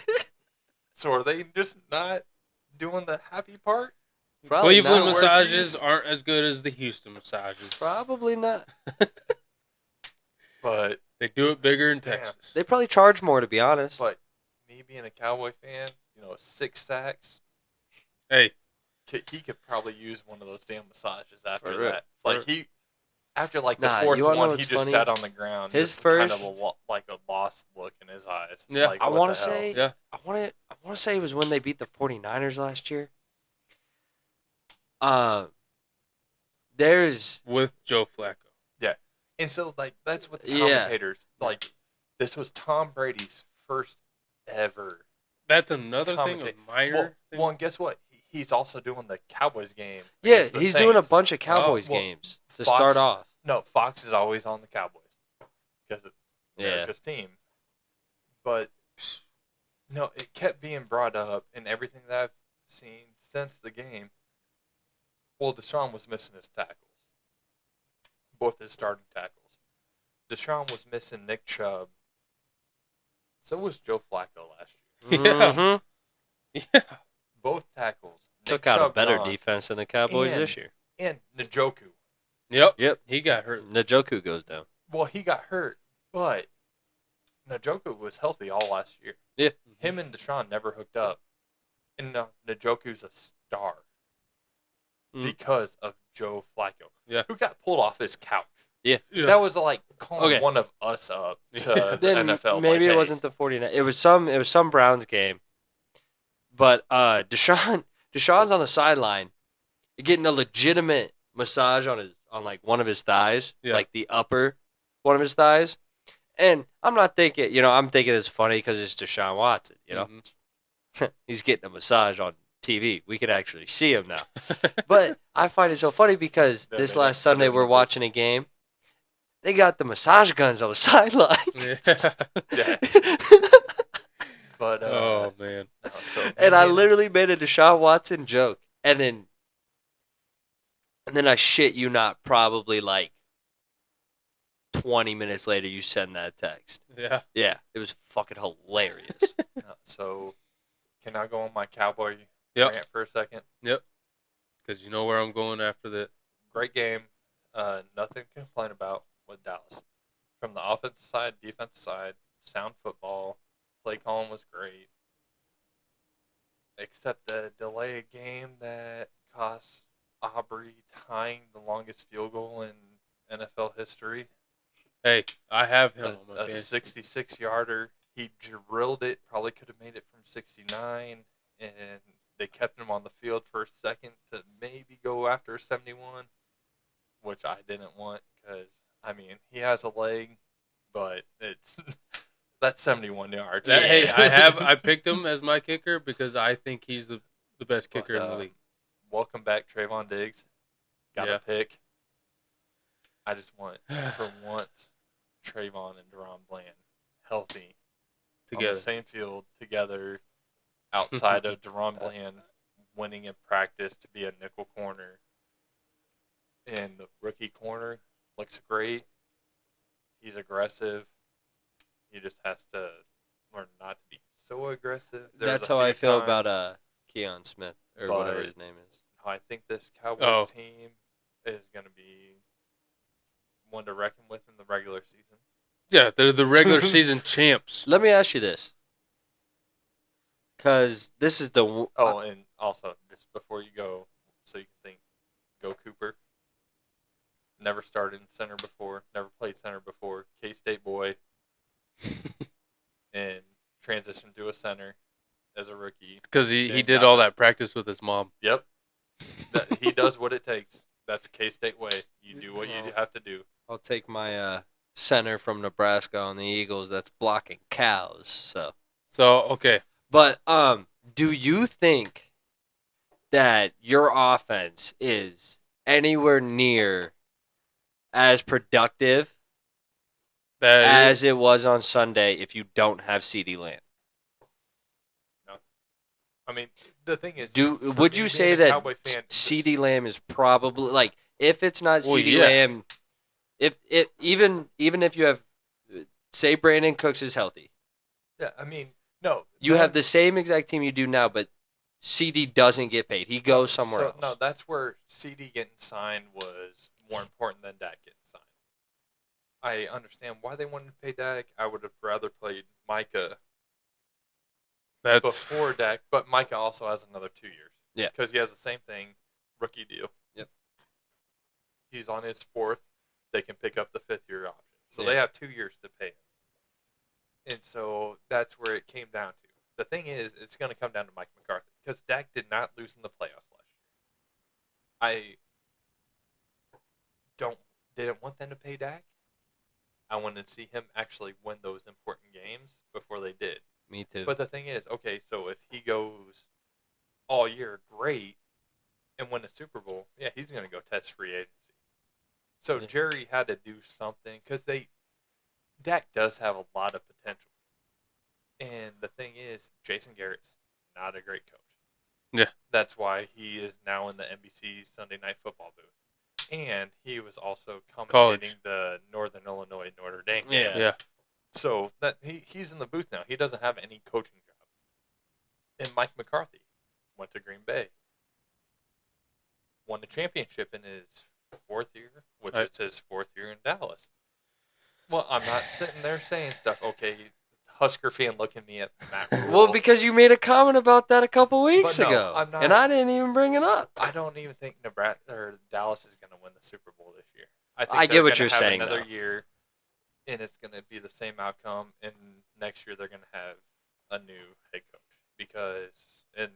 So are they just not doing the happy part? Probably Cleveland not. massages aren't as good as the Houston massages. Probably not. But They do it bigger in Damn. Texas. They probably charge more, to be honest. but me being a Cowboy fan, 6 sacks, Hey, he could probably use one of those damn massages after For real. that. Like after like the Nah, fourth you wanna know one, what's he just funny? sat on the ground. His just kind of first- like a lost look in his eyes. Yeah. Like, I what want the to hell? say, Yeah. I want to say it was when they beat the 49ers last year. There's with Joe Flacco. And so, like, that's what the Yeah. commentators like. This was Tom Brady's first ever. That's another thing, a Commentate. minor thing. Well, and guess what? He's also doing the Cowboys game. yeah, against the he's doing a Saints. bunch of Cowboys well, games to Fox- start off. No, Fox is always on the Cowboys because it's Yeah. America's team. But no, it kept being brought up, and everything that I've seen since the game. Well, Deshaun was missing his tackles, both his starting tackles. Deshaun was missing Nick Chubb. So was Joe Flacco last year. Yeah. Mhm. Yeah. Both tackles. Took Nick out a Chubb better gone, defense than the Cowboys And- this year. And Njoku. Yep. Yep. He got hurt. Njoku goes down. Well, he got hurt, but Njoku was healthy all last year. Yeah. Him and Deshaun never hooked up. And Njoku's a star Mhm. because of Joe Flacco. Yeah. Who got pulled off his couch. Yeah. That was like calling Okay. one of us up to the Then NFL. maybe like, it hey, wasn't the 49ers. It was some Browns game. But Deshaun's on the sideline getting a legitimate massage on like one of his thighs, Yeah. like the upper one of his thighs. And I'm not thinking, I'm thinking it's funny because it's Deshaun Watson, Mhm. He's getting a massage on TV. We could actually see him now. But I find it so funny because No, this they last don't put Sunday it we're in. watching a game. They got the massage guns on the sideline. Yeah. Yeah. But Oh man. no, so And I me literally made a Deshaun Watson joke. And then I shit you not, probably like 20 minutes later you send that text. Yeah. Yeah, it was fucking hilarious. So can I go on my Cowboy Yep. rant for a second? Because you know where I'm going after that. Great game. Nothing to complain about with Dallas. From the offensive side, defensive side, sound football. Play calling was great. Except the delay of game that cost Aubrey tying the longest field goal in NFL history. Hey, I have him A, on my a fantasy. 66-yarder. He drilled it. Probably could have made it from 69. And they kept him on the field for a second to maybe go after 71, which I didn't want because, I mean, he has a leg, but it's That's 71 yards. That, Hey, Yeah. I picked him as my kicker because I think he's the best But, kicker in the league. welcome back, Trayvon Diggs. Got Yeah. a pick. I just want, for once, Trayvon and Deron Bland healthy on the Together. same field together outside of Deron Bland winning in practice to be a nickel corner. And the rookie corner looks great. He's aggressive. He just has to learn not to be so aggressive. That's how I feel about Keon Smith or whatever his name is. I think this Cowboys Oh. team is going to be one to reckon with in the regular season. Yeah, they're the regular season champs. Let me ask you this, because this is the Oh, and also, just before you go, so you can think, go Cooper. Never started in center before, never played center before, K-State boy, and transitioned to a center as a rookie. Because he Then did got all the- that practice with his mom. Yep. He does what it takes. That's K-State way. You do what you have to do. I'll take my center from Nebraska on the Eagles that's blocking cows. So, okay. But do you think that your offense is anywhere near as productive as it was on Sunday if you don't have CeeDee Lamb? I mean, the thing is, Would you say that CeeDee Lamb is probably, like, if it's not CeeDee Lamb, if even if you have, say Brandon Cooks is healthy, yeah, I mean, no, you have the same exact team you do now, but CD doesn't get paid. He goes somewhere else. No, that's where CD getting signed was more important than Dak getting signed. I understand why they wanted to pay Dak. I would have rather played Micah before Dak, but Micah also has another 2 years. Yeah. Because he has the same thing, rookie deal. Yep. He's on his 4th. They can pick up the 5th-year option. So they have 2 years to pay him. And so that's where it came down to. The thing is, it's going to come down to Mike McCarthy. Because Dak did not lose in the playoffs last year. I didn't want them to pay Dak. I wanted to see him actually win those important games before they did. Me too. But the thing is, okay, so if he goes all year great and win a Super Bowl, yeah, he's going to go test free agency. So Jerry had to do something because Dak does have a lot of potential. And the thing is, Jason Garrett's not a great coach. Yeah. That's why he is now in the NBC Sunday Night Football booth. And he was also commentating the Northern Illinois Notre Dame game. Yeah. So that he's in the booth now. He doesn't have any coaching job. And Mike McCarthy went to Green Bay. Won the championship in his 4th year, which is his 4th year in Dallas. Well, I'm not sitting there saying stuff. Okay, Husker fan, look at me at Matt Rule. Well, because you made a comment about that a couple weeks ago, I'm not, and I didn't even bring it up. I don't even think Nebraska or Dallas is going to win the Super Bowl this year. I think I get what you're have saying. Another year, and it's going to be the same outcome. And next year they're going to have a new head coach because, and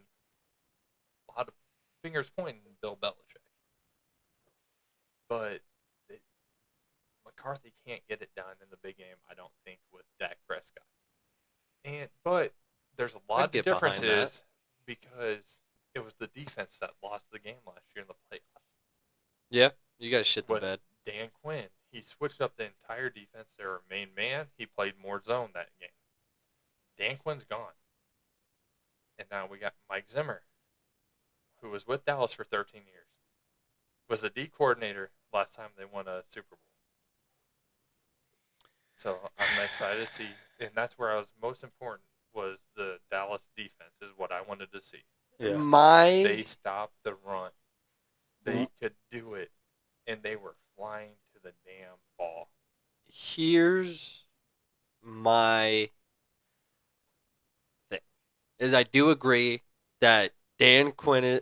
a lot of fingers pointing at Bill Belichick, but McCarthy can't get it done in the big game. I don't think with Dak Prescott. But there's a lot of differences because it was the defense that lost the game last year in the playoffs. Yeah, you guys shit the bed. Dan Quinn, he switched up the entire defense. They were main man. He played more zone that game. Dan Quinn's gone. And now we got Mike Zimmer, who was with Dallas for 13 years. Was the D coordinator last time they won a Super Bowl. So I'm excited to see, and that's where I was most important was the Dallas defense is what I wanted to see. Yeah. They stopped the run. They could do it, and they were flying to the damn ball. Here's my thing: is I do agree that Dan Quinn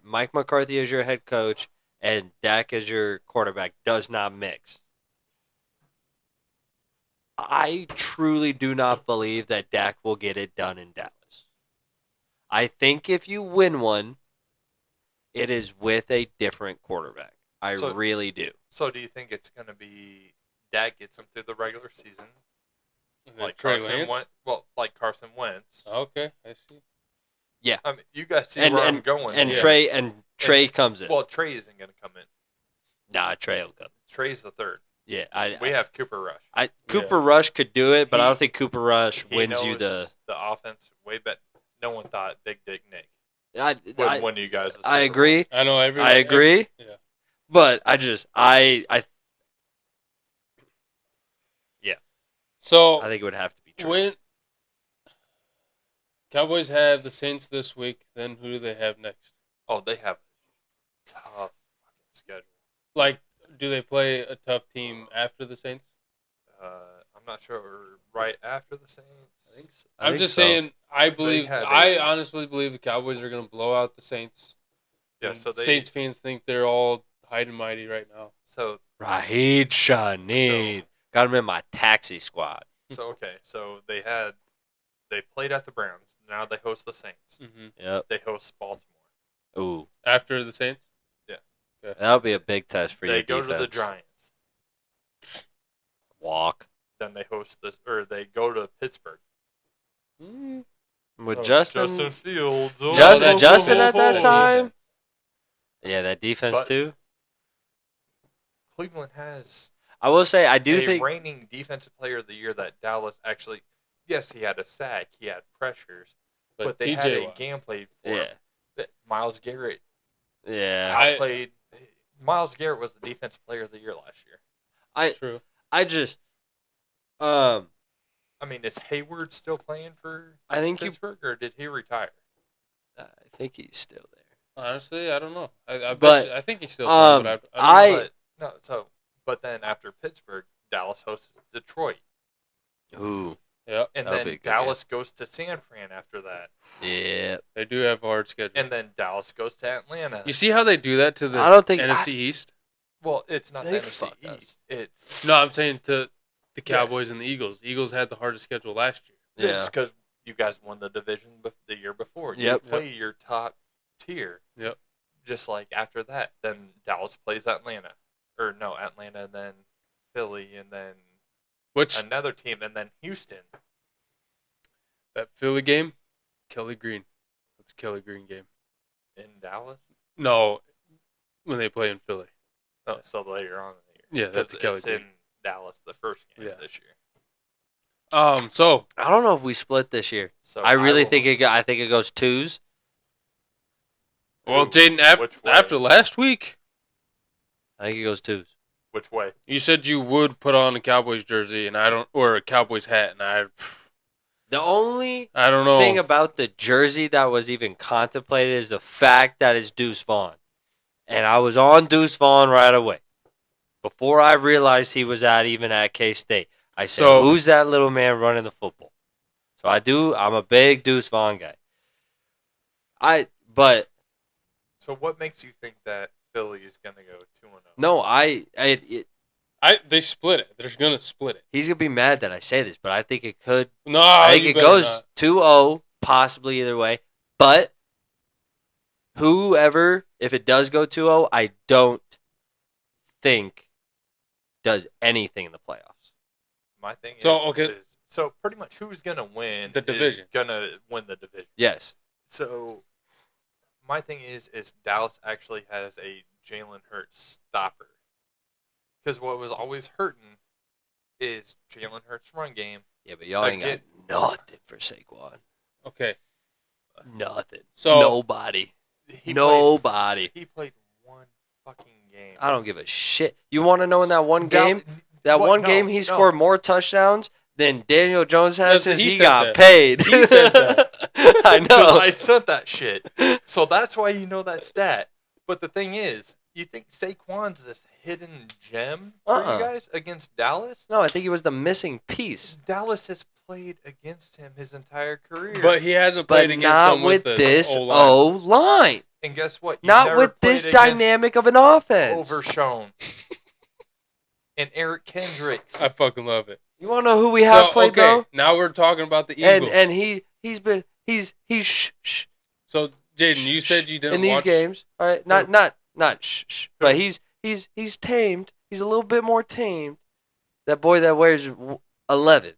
Mike McCarthy as your head coach and Dak as your quarterback does not mix. I truly do not believe that Dak will get it done in Dallas. I think if you win one, it is with a different quarterback. I really do. So do you think it's going to be Dak gets them through the regular season? And then like Trey Carson Lance? Wentz. Well, like Carson Wentz. Okay, I see. I mean, you guys see And where and I'm going. and here. Trey comes in. Well, Trey isn't going to come in. Nah, Trey will come. Trey's the third. Yeah, We have Cooper Rush. Cooper Rush could do it, but I He- don't think Cooper Rush He wins knows you the. the offense way better. No one thought Big Dick Nick I would win you guys. The I Super agree. I know everyone. I agree. Yeah. But I So think it would have to be Trey. when Cowboys have the Saints this week, then who do they have next? Bowl. Oh, they have a tough fucking schedule. Like, do they play a tough team after the Saints? I'm not sure. Right after the Saints. I'm just saying. I had honestly believe the Cowboys are going to blow out the Saints. Yeah. And So they. Saints fans think they're all high and mighty right now. So Raheed Shaheed. Got him in my taxi squad. okay. So they played at the Browns. Now they host the Saints. Mm-hmm. Yep. They host Baltimore. Ooh. After the Saints. That'll be a big test for They your go defense. to the Giants. Walk. Then they host this, or they go to Pittsburgh. With Oh, Justin Fields. Justin at that time? Yeah, that defense But- too. Cleveland has I will say I do a think reigning defensive player of the year that Dallas actually. Yes, he had a sack, he had pressures, but they had TJ a Watt. game plan for yeah. him. That Myles Garrett Yeah. outplayed. Myles Garrett was the defensive player of the year last year. True. I just I mean, is Hayward still playing for I think Pittsburgh, or did he retire? I think he's still there. Honestly, I don't know. I But, think he's still playing, but I don't know. But then after Pittsburgh, Dallas hosts Detroit, Ooh. Yeah, and That'll be a then good Dallas goes to San Fran after that, Yeah. they do have a hard schedule. and then Dallas goes to Atlanta. You see how they do that to the I don't think NFC East? Well, it's not They the NFC fucked us. East. It's No, I'm saying to the Cowboys and the Eagles. The Eagles had the hardest schedule last year. It's because you guys won the division the year before. Yep. You play your top tier. Yep. Just like after that, then Dallas plays Atlanta, or no, Atlanta, then Philly, and then Which another team, and then Houston. that Philly game, Kelly Green. That's a Kelly Green game. In Dallas? No, when they play in Philly. Oh, so later on in the year. Yeah, that's a Kelly it's Green. in Dallas, the first game Yeah. this year. So I don't know if we split this year. So I really will- think I think it goes twos. well, Ooh, Jaden, which way? after last week, I think it goes twos. Which way? you said you would put on a Cowboys jersey, and I don't, or a Cowboys hat, and The only I don't know. thing about the jersey that was even contemplated is the fact that it's Deuce Vaughn. And I was on Deuce Vaughn right away. Before I realized he was even at K-State. I said, So- who's that little man running the football? So I'm a big Deuce Vaughn guy. But So what makes you think that Philly is going to go 2-0? no, They split it. They're gonna split it. he's gonna be mad that I say this, but I think it could. No, I think you it better goes not. 2-0, possibly either way. But whoever, if it does go 2-0, I don't think does anything in the playoffs. My thing So, is, okay. is so pretty much who's going to win The division. is going to win the division. Yes. So my thing is Dallas actually has a Jalen Hurts stopper. Because what was always hurting is Jalen Hurts' run game. Yeah, but y'all ain't got nothing for Saquon. Okay, Nothing. so Nobody. He Nobody. played one fucking game. I don't give a shit. You want to know in that one game? What? That one No, game he no. scored more touchdowns than Daniel Jones has since He he said got that. paid. He said that. I Because know. I sent that shit. So that's why you know that stat. But the thing is, you think Saquon's this hidden gem for you guys against Dallas? No, I think he was the missing piece. Dallas has played against him his entire career. but he hasn't But played against not them with the this O-line. O-line. and guess what? You've Not never with played this against dynamic of an offense. Overshown. And Eric Kendricks. I fucking love it. You want to know who we have played okay, though? now we're talking about the Eagles. And he's shh. So Jaden, you said you didn't in these watch games. All right, not shh, but he's tamed. He's a little bit more tamed. That boy that wears 11.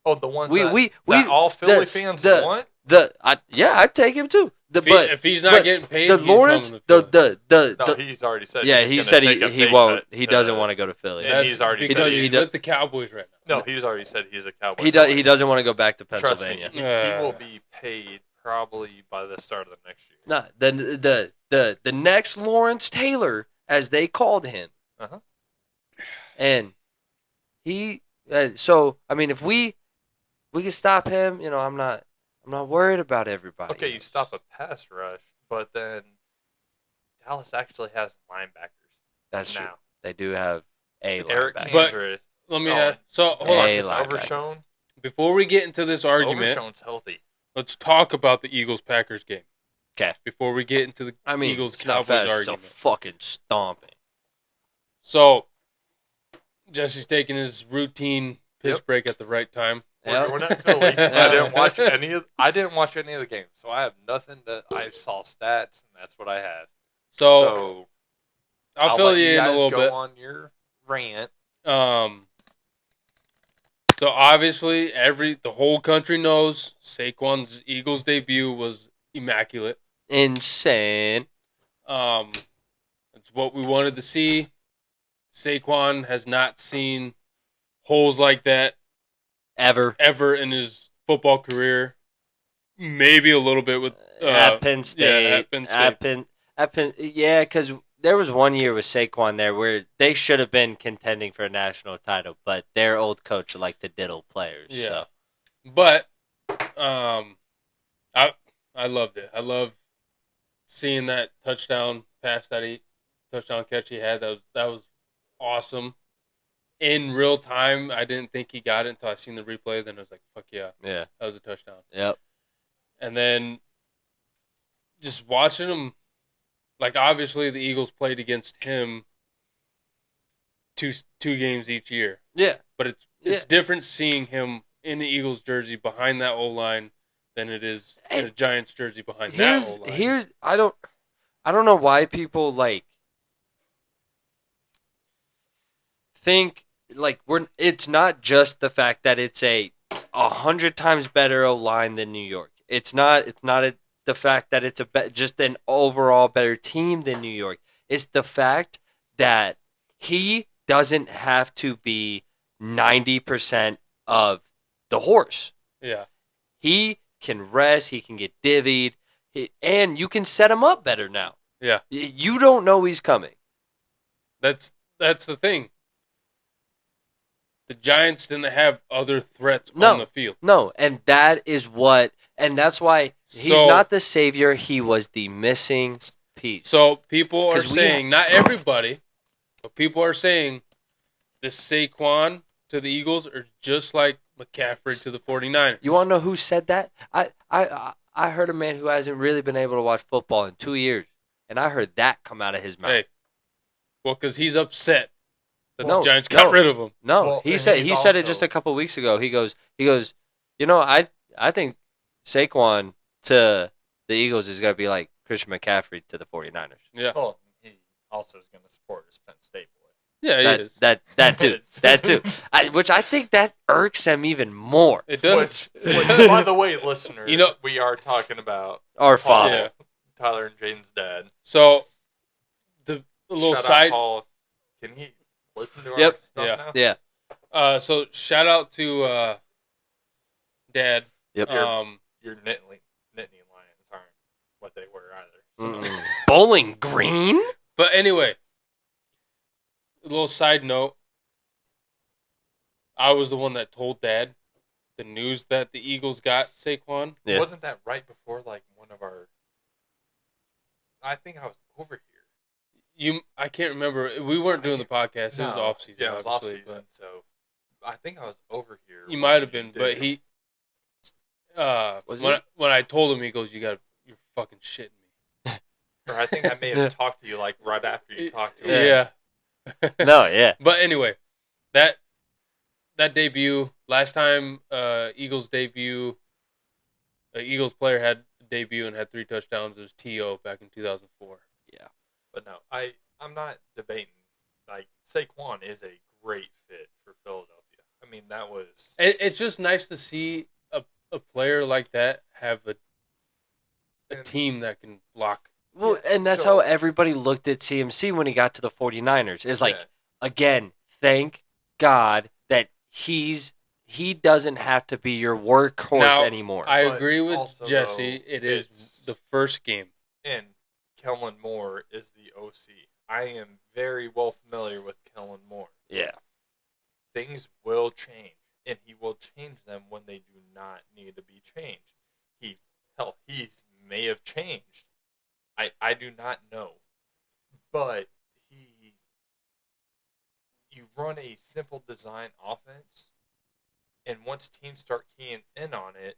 Oh, the ones we that all Philly fans want? I'd take him too. If he's not getting paid, the he's Lawrence, coming to Philly. No, he's already said yeah, he he was said going to take a he pay won't. cut He to- doesn't want to go to Philly. And That's he's already because said he's he with the Cowboys right now. No, he's already said he's a Cowboy. He doesn't want to go back to Trust me, Pennsylvania. he will be paid probably by the start of the next year. No, the next Lawrence Taylor, as they called him, Uh-huh. and he. So I mean, if we can stop him, I'm not worried about everybody. Okay, you stop a pass rush, but then Dallas actually has linebackers. That's true. now. They do have a Eric linebacker. But- Andrews. Let me Oh, so hold on. Hey, Marcus linebacker. Overshown. Before we get into this argument, Overshown's healthy. let's talk about the Eagles-Packers game. 'Kay. Before we get into the I mean, Eagles-Cowboys Snuffat's argument. a fucking stomping. So, Jesse's taking his routine piss Yep. break at the right time. Yeah. We're not Philly. I didn't watch any of the games, so I have nothing that I saw stats, and that's what I had. So I'll fill let you in a guys little go bit. on your rant. So obviously, the whole country knows Saquon's Eagles debut was immaculate. Insane. It's what we wanted to see. Saquon has not seen holes like that Ever. in his football career. Maybe a little bit with At Penn State. Yeah, at Penn State. Yeah, because there was one year with Saquon there where they should have been contending for a national title, but their old coach liked to diddle players. Yeah. So. But I loved it. I love seeing that touchdown pass touchdown catch he had. That was awesome. In real time, I didn't think he got it until I seen the replay. Then I was like, "Fuck yeah, Yeah. that was a touchdown." Yep. And then just watching him, like obviously the Eagles played against him two games each year, Yeah. but it's different seeing him in the Eagles jersey behind that O line than it is in a Giants jersey behind that O line. I don't know why people think it's not just the fact that it's 100 times better O line than New York. It's not the fact that it's just an overall better team than New York. It's the fact that he doesn't have to be 90% of the horse. Yeah. He can rest. He can get divvied. And you can set him up better now. Yeah. You don't know he's coming. That's the thing. The Giants didn't have other threats on the field. No, and that's why he's not the savior. He was the missing piece. So people are saying, not everybody, but people are saying this Saquon to the Eagles are just like McCaffrey to the 49ers. You want to know who said that? I heard a man who hasn't really been able to watch football in 2 years, and I heard that come out of his mouth. Hey, well, because he's upset that the Giants got rid of him. No, Well, he said it just a couple weeks ago. He goes, I think Saquon to the Eagles is going to be like Christian McCaffrey to the 49ers. Yeah. Well, he also is going to support his Penn State boy. Yeah, he is. That too. Which I think that irks him even more. It does. Which, by the way, listeners, we are talking about Our Paul, father. Tyler and Jane's dad. So, the little Shout side. out Paul. Can he listen to our Yep. stuff now? Yeah. So shout out to Dad. Yep. Your Nittany Lions aren't what they were either. So. Bowling Green? But anyway, a little side note. I was the one that told Dad the news that the Eagles got Saquon. Yeah. Wasn't that right before one of our? I think I was over here. I can't remember. We weren't doing the podcast. It was off season. Yeah, it was off obviously, season. So I think I was over here. You might have been, but he. When I told him, he goes, "You're fucking shitting me." Or I think I may have talked to you right after you talked to him. Yeah. No, yeah. But anyway, that debut last time Eagles player had a debut and had 3 touchdowns. It was T.O. back in 2004. Yeah. But no, I'm not debating. Saquon is a great fit for Philadelphia. I mean, that was It's just nice to see a player like that have a And- team that can block. Well, Yeah, and that's so- how everybody looked at CMC when he got to the 49ers. It's like, Yeah. again, thank God that he doesn't have to be your workhorse Now, anymore. I But agree with also, Jesse. though, It is it's- the first game. and Kellen Moore is the OC. I am very well familiar with Kellen Moore. Yeah. Things will change, and he will change them when they do not need to be changed. He may have changed. I do not know, but you run a simple design offense, and once teams start keying in on it,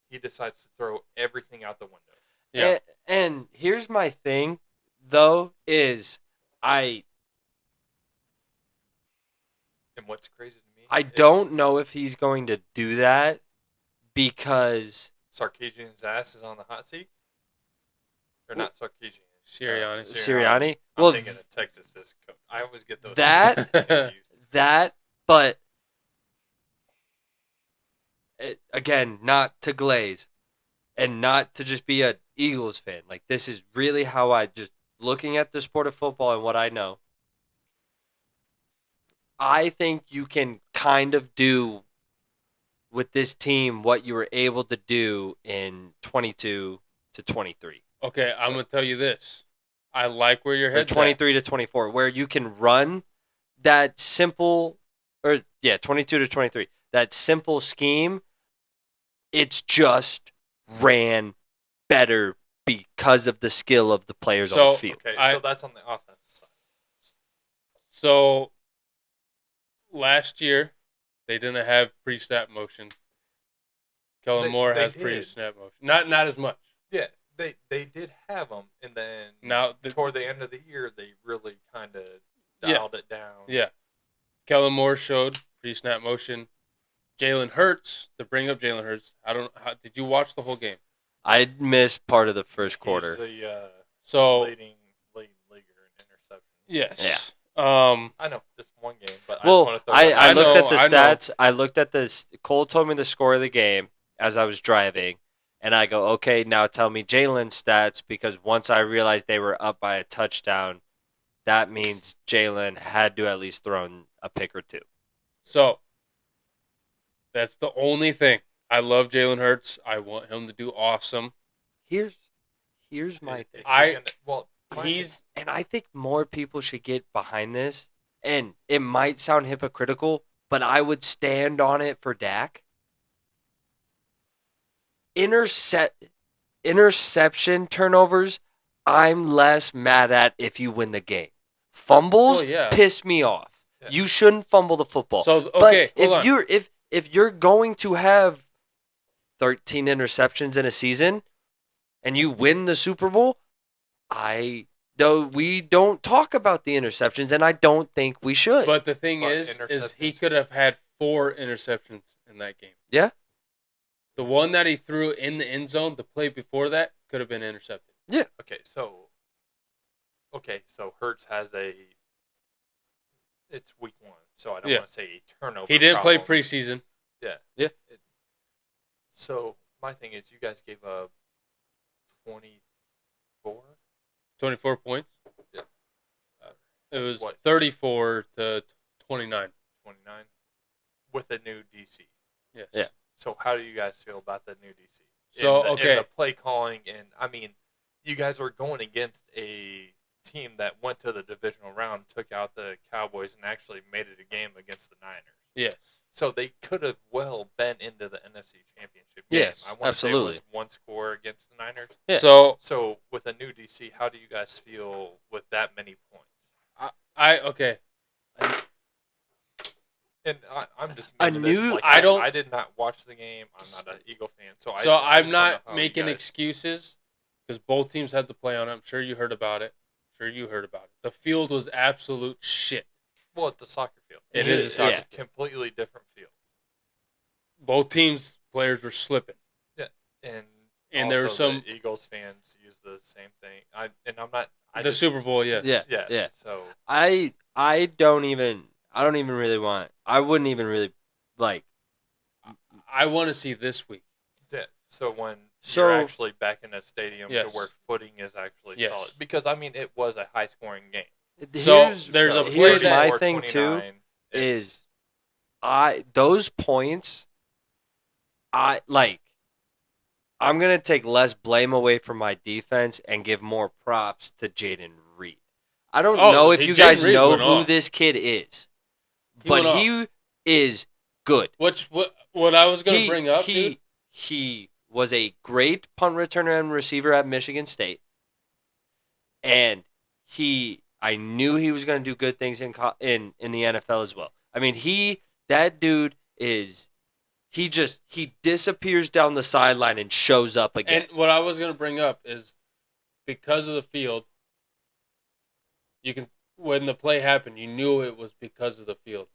he decides to throw everything out the window. Yeah. And here's my thing, though, is And what's crazy to me, I is don't know if he's going to do that because Sarkisian's ass is on the hot seat, or not Sarkisian. Sirianni. Sirianni. I'm Well, thinking of Texas as coach. I always get those That- confused. but again, not to glaze and not to just be a Eagles fan. Like, this is really how I just looking at the sport of football and what I know. I think you can kind of do with this team what you were able to do in 22 to 23. Okay, I'm gonna tell you this. I like where your Or head's 23 to 24, where you can run that simple, 22 to 23, that simple scheme. It's just ran better because of the skill of the players on the field. Okay, I- so that's on the offense side. So last year they didn't have pre-snap motion. Kellen Moore They has did. pre-snap motion. Not as much. Yeah, they did have them, and then Now toward the end of the year, they really kind of Yeah. dialed it down. yeah. Kellen Moore showed pre-snap motion. Jalen Hurts, to bring up Jalen Hurts, did you watch the whole game? I missed part of the first He's quarter. the So leading leaguer in interceptions. yes. I know this one game, but Well, I just want to throw I that out looked there. at the I know. stats. I looked at this. Cole told me the score of the game as I was driving, and I go, okay, now tell me Jalen's stats, because once I realized they were up by a touchdown, that means Jalen had to at least thrown a pick or two. So that's the only thing. I love Jalen Hurts. I want him to do awesome. Here's my Is thing. he gonna- He's And I think more people should get behind this. And it might sound hypocritical, but I would stand on it for Dak. Interception turnovers, I'm less mad at if you win the game. Fumbles Well, yeah. piss me off. Yeah. You shouldn't fumble the football. so okay. but Hold on. if you're going to have 13 interceptions in a season and you win the Super Bowl, we don't talk about the interceptions, and I don't think we should. But the thing But is he interceptions- could have had 4 interceptions in that game. Yeah. The one that he threw in the end zone, the play before that, could have been intercepted. Okay, so Hertz has it's week 1, so I don't Yeah. want to say a turnover. He didn't play problem. preseason. So my thing is, you guys gave up 24. 24 points. Yeah. It was What? 34 to 29. 29 with a new DC. Yes. Yeah. So how do you guys feel about the new DC? So, And okay. the play calling, and I mean, you guys were going against a team that went to the divisional round, took out the Cowboys, and actually made it a game against the Niners. Yes. So they could have well been into the NFC Championship game. Yes, I want to say absolutely. it was one score against the Niners. Yeah. So with a new DC, how do you guys feel with that many points? okay. And I'm just A making this new- like I I did not watch the game. I'm not an Eagle fan, so So I I'm just don't not know how you making guys- excuses because both teams had to play on it. I'm sure you heard about it. The field was absolute shit. Well, it's a soccer field. It is a soccer It's a completely different field. Both teams' players were slipping. And There were also some the Eagles fans use the same thing. I'm not. the Super Bowl. Yes. Yeah. So I don't even really want. I wouldn't even really Like, I want to see this week. Yeah. So when So- you're actually back in a stadium to Yes. where footing is actually Yes. solid, because I mean it was a high scoring game. So, here's there's a So play here's that- my 34, thing too. 29, Is those points, I'm gonna take less blame away from my defense and give more props to Jaden Reed. I don't know if you Jaden guys Reed know went who off. this kid is, He but went he is good. What I was going to bring up, dude. He was a great punt returner and receiver at Michigan State, and I knew he was going to do good things in the NFL as well. I mean, that dude is he disappears down the sideline and shows up again. And what I was going to bring up is because of the field, when the play happened, you knew it was because of the field.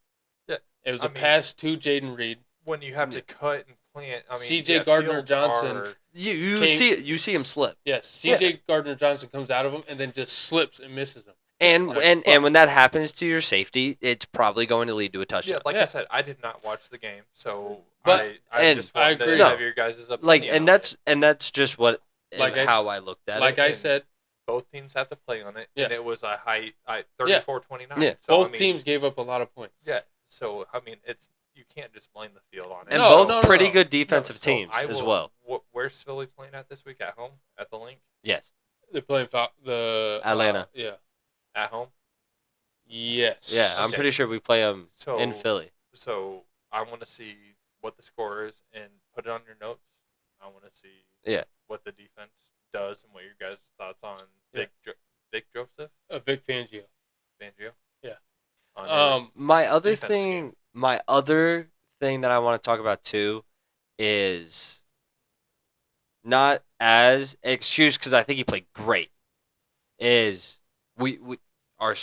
Yeah. It was I a mean, pass to Jaden Reed. when you have to cut and plant, I mean, C.J. Gardner-Johnson. Fields You see him slip. Yes, C.J. Gardner-Johnson comes out of him and then just slips and misses him. And Like, and when that happens to your safety, it's probably going to lead to a touchdown. like Yeah. I said, I did not watch the game, so But- I just I wanted agree. to have your guys' opinion. Like, on and that's just what how I looked at Like it. I and- said, both teams had to play on it, Yeah. and it was a high 34-29. Yeah. So, both I mean, teams gave up a lot of points. Yeah, so I mean, you can't just blame the field on it. And No, both pretty good No, defensive so teams as well. Where's Philly playing at this week? At home? At the Link? Yes. They're playing the Atlanta. yeah. At home? Yes. Yeah, I'm Okay. pretty sure we play them So in Philly. So I want to see what the score is and put it on your notes. I want to see Yeah. what the defense does and what your guys' thoughts on Yeah. Vic Joseph Vic Fangio. Fangio. Yeah. On his My other defense thing, scheme. my other thing that I want to talk about too is not as excuse because I think he played great. Is we our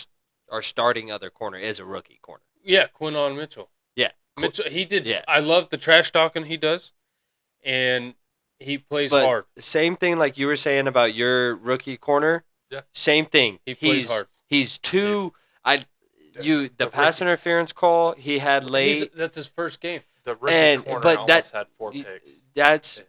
starting other corner is a rookie corner. Yeah, Quinton Mitchell. Yeah. Mitchell. He did. Yeah. I love the trash talking he does, and he plays But hard. same thing like you were saying about your rookie corner. Yeah. Same thing. He plays hard. He's too. The The pass rookie- interference call he had late. That's his first game. The rookie And- corner but almost that- had 4 picks.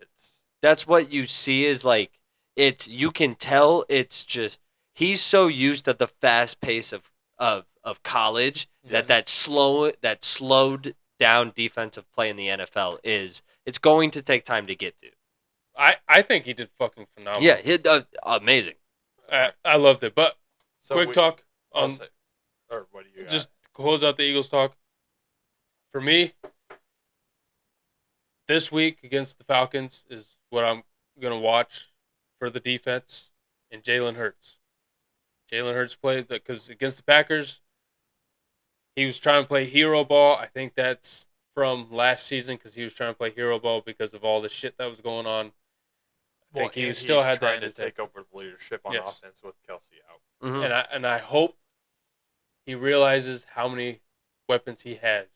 That's what you see is like you can tell it's just he's so used to the fast pace of college Yeah. that slowed down defensive play in the NFL it's going to take time to get to. I think he did fucking phenomenal. Yeah, amazing. I loved it. But So quick talk on or what do you got? just close out the Eagles talk. For me, this week against the Falcons is what I'm gonna watch for the defense and Jalen Hurts. Jalen Hurts played because against the Packers, he was trying to play hero ball. I think that's from last season because he was trying to play hero ball because of all the shit that was going on. I think he and still he's had trying that. to take over the leadership on Yes. offense with Kelsey out. Mhm. And I hope he realizes how many weapons he has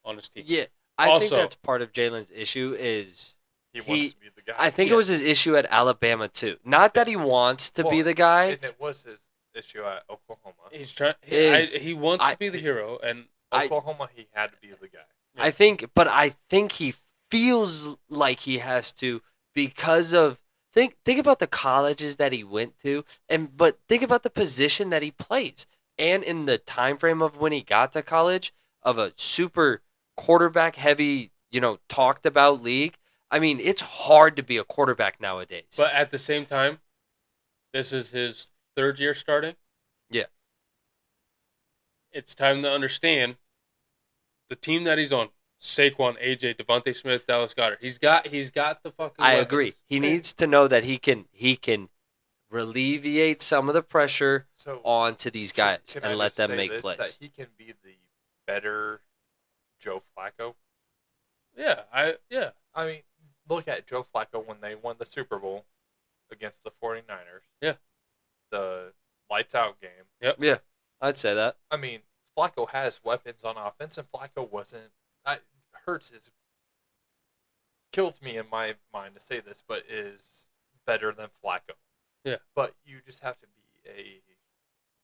on his team. Yeah, I think Also- that's part of Jalen's issue is He wants to be the guy. I think it was his issue at Alabama too. Not that he wants to be Well, the guy. and it was his issue at Oklahoma. He's trying. Is- He wants I- to be the hero, and Oklahoma, he had to be the guy. I think he feels like he has to because of think about the colleges that he went to but think about the position that he plays and in the time frame of when he got to college of a super quarterback heavy, talked about league. I mean, it's hard to be a quarterback nowadays. but at the same time, this is his third year starting. Yeah. It's time to understand the team that he's on. Saquon, AJ, Devontae Smith, Dallas Goedert. He's got the fucking. I weapons. agree. He needs to know that he can alleviate some of the pressure So onto these guys can I and let just them say make this, plays. That he can be the better Joe Flacco. Yeah, I mean, look at Joe Flacco when they won the Super Bowl against the 49ers. Yeah. The lights out game. Yeah, I'd say that. I mean, Flacco has weapons on offense, and Flacco wasn't. Hurts kills me in my mind to say this, but is better than Flacco. Yeah. But you just have to be a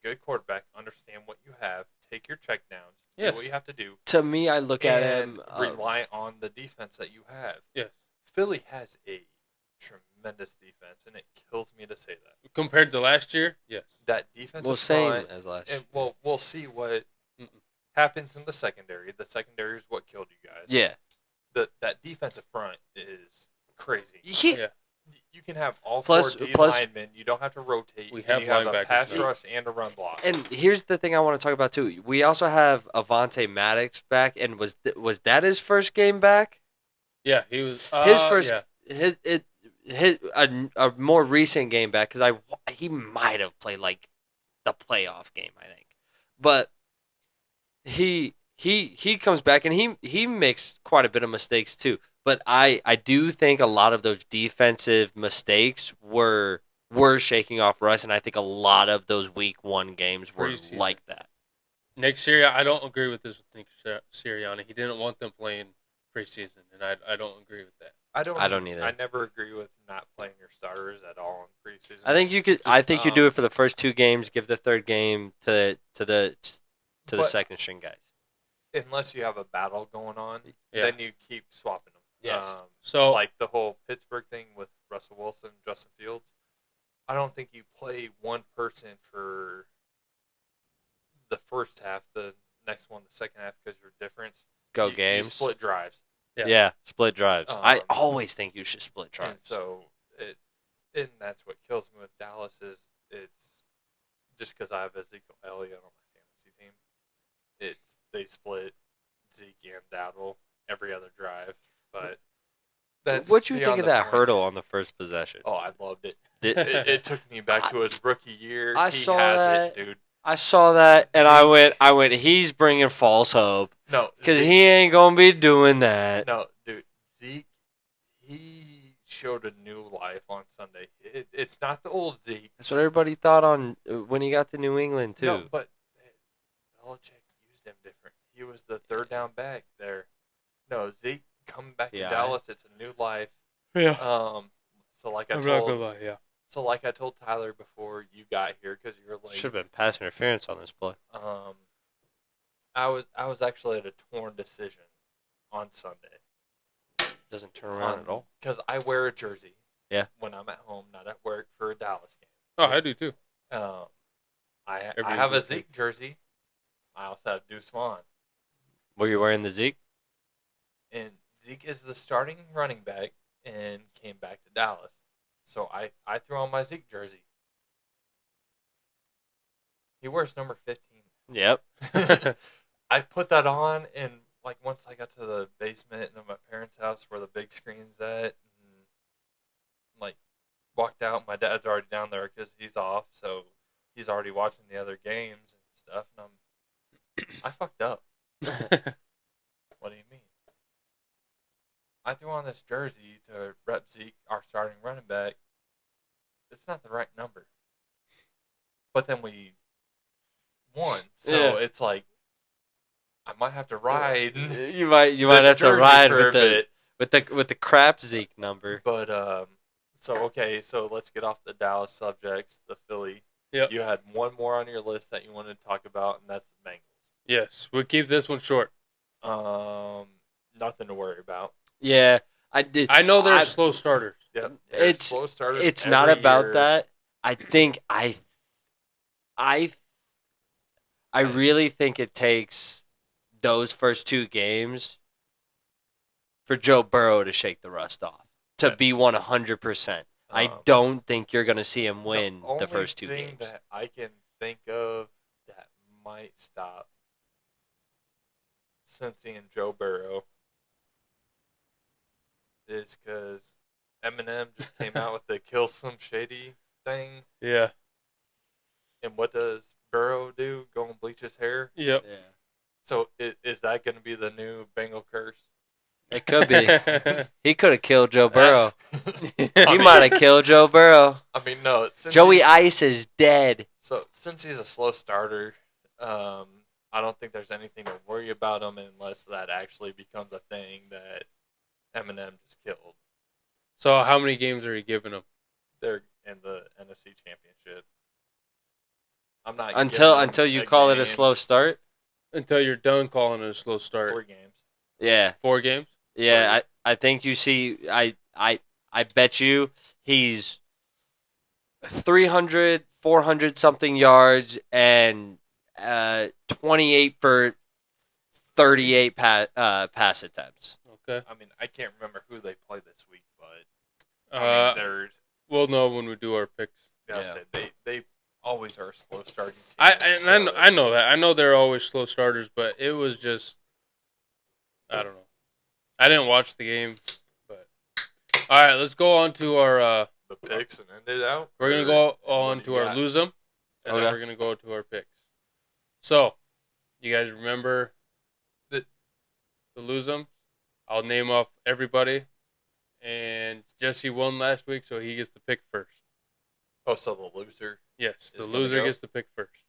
good quarterback, understand what you have, take your check downs, Yes. do what you have to do, To me, I look at and him. rely on the defense that you have. Yes. Philly has a tremendous defense, and it kills me to say that. Compared to last year, yes. That defensive Well, same front, as last. and we'll see what Mm-mm. happens in the secondary. The secondary is what killed you guys. Yeah. That defensive front is crazy. Yeah. You can have all Plus- four D plus- linemen. You don't have to rotate. We and have you have a linebackers pass now. rush and a run block. And here's the thing I want to talk about too. We also have Avonte Maddox back, and was that his first game back? Yeah, he was. His first, Yeah. a more recent game back because he might have played like the playoff game, I think, but he comes back and he makes quite a bit of mistakes too. But I do think a lot of those defensive mistakes were shaking off Russ, and I think a lot of those week 1 games were Preseason. like that. Nick Sirianni, I don't agree with this with Nick Sirianni. He didn't want them playing preseason, and I don't agree with that. I don't either. I never agree with not playing your starters at all in preseason. I think you could. I think you do it for the first 2 games. Give the third game to the But- second string guys. unless you have a battle going on, Yeah. then you keep swapping them. Yes. So Like the whole Pittsburgh thing with Russell Wilson, Justin Fields. I don't think you play one person for the first half, the next one the second half because you're different. Go You games. split drives. Yeah. Split drives. I Um, always think you should split And drives. so and that's what kills me with Dallas is it's just because I have Ezekiel Elliott on my fantasy team. They split Zeke and Dowdle every other drive, but What'd you think beyond of the that point. hurdle on the first possession? Oh, I loved it. Did- It took me back to his rookie year. I he saw has that. it, dude. I saw that and I went. He's bringing false hope No, because Zeke- he ain't gonna be doing that. No, dude, Zeke, he showed a new life on Sunday. It's not the old Zeke. That's what everybody thought on when he got to New England too. No, but Belichick used him different. He was the third down back there. No, Zeke coming back Yeah, to Dallas, it's a new life. yeah, So like I I'm not gonna told, lie. Yeah. so like I told Tyler before you got here, because you were late. Should have been pass interference on this play. I was actually at a torn decision on Sunday. Doesn't turn around at all. Because I wear a jersey. Yeah. When I'm at home, not at work for a Dallas game. Oh, I do too. I Every have a Zeke. Zeke jersey. I also have Deuce Vaughn. Were you wearing the Zeke? And Zeke is the starting running back and came back to Dallas. So I threw on my Zeke jersey. He wears number 15. Yep. I put that on, and like once I got to the basement in my parents' house where the big screen's at, and like walked out, my dad's already down there because he's off, so he's already watching the other games and stuff. And I fucked up. What do you mean? I threw on this jersey to rep Zeke, our starting running back. It's not the right number. But then we won, so Yeah. it's like I might have to ride. You might this have to jersey ride for a with bit. the crap Zeke number. But so let's get off the Dallas subjects. The Philly. Yep. You had one more on your list that you wanted to talk about, and that's the Bengals. Yes, we'll keep this one short. Nothing to worry about. Yeah, I did. I know they're slow starters. Yep. It's- slow starters. It's not every about year. that. I think I really think it takes those first 2 games for Joe Burrow to shake the rust off, to Okay. be 100%. I don't think you're going to see him win the first 2 only games. thing that I can think of that might stop Cincy and Joe Burrow is because Eminem just came out with the Kill Slim Shady thing. Yeah. And what does Burrow do? Go and bleach his hair? Yep. Yeah. So is that going to be the new Bengal curse? It could be. He could have killed Joe Burrow. He I mean- might have killed Joe Burrow. I mean, no. Joey Ice is dead. So since he's a slow starter, I don't think there's anything to worry about him unless that actually becomes a thing that Eminem just killed. So how many games are you giving them? They're in the NFC Championship. I'm not Until giving them you a call it a game. slow start. until you're done calling it a slow start. 3 games. Yeah. 4 games? Yeah, I think you see I bet you he's 300, 400 something yards and 28 for 38 pass attempts. Okay. I mean, I can't remember who they play this week, but I mean, they're We'll know when we do our picks. I said they always are a slow starting team. I know that. I know they're always slow starters, but it was just I don't know. I didn't watch the game, but all right, let's go on to our the picks and end it out. we're going to go on to our lose 'em, and then Okay. we're going to go to our picks. So, you guys remember the lose 'em? I'll name off everybody, and Jesse won last week, so he gets to pick first. Oh, so the loser. Yes, the is loser gonna go? gets to pick first.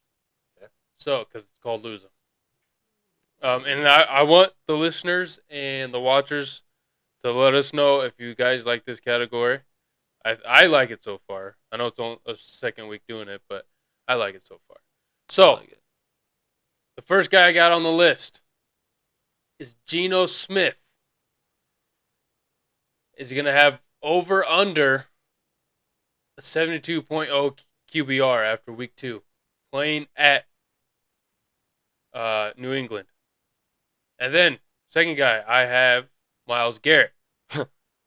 Okay. So, because it's called lose 'em. And I want the listeners and the watchers to let us know if you guys like this category. I like it so far. I know it's only a second week doing it, but I like it so far. So, I like it. the first guy I got on the list is Geno Smith. Is he going to have over under a 72.0 QBR after week 2, playing at New England? And then, second guy, I have Myles Garrett.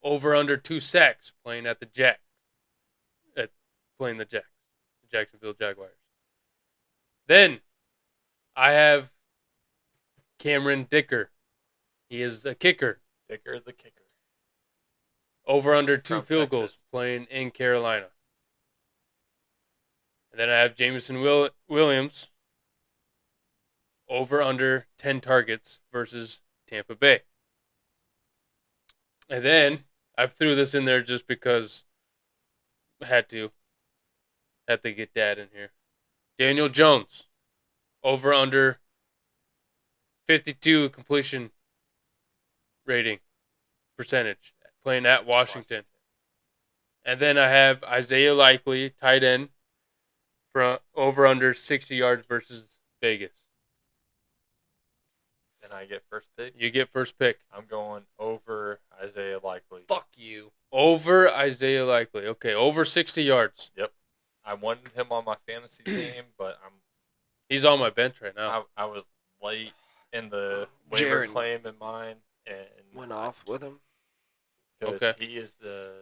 Over under 2 sacks playing at the Jacksonville Jaguars. Then I have Cameron Dicker. He is a kicker. Dicker the kicker. Over under 2 From field Texas. goals playing in Carolina. And then I have Jameson Williams. Over under 10 targets versus Tampa Bay. And then I threw this in there just because I had to get Dad in here. Daniel Jones. Over under 52 completion rating percentage playing at Washington. And then I have Isaiah Likely, tight end, for over under 60 yards versus Vegas. And I get first pick. You get first pick. I'm going over Isaiah Likely. Fuck you. Over Isaiah Likely. Okay, over 60 yards. Yep. I wanted him on my fantasy team, but He's on my bench right now. I was late in the waiver Jared claim in mine, and went off with him. because Okay. he is the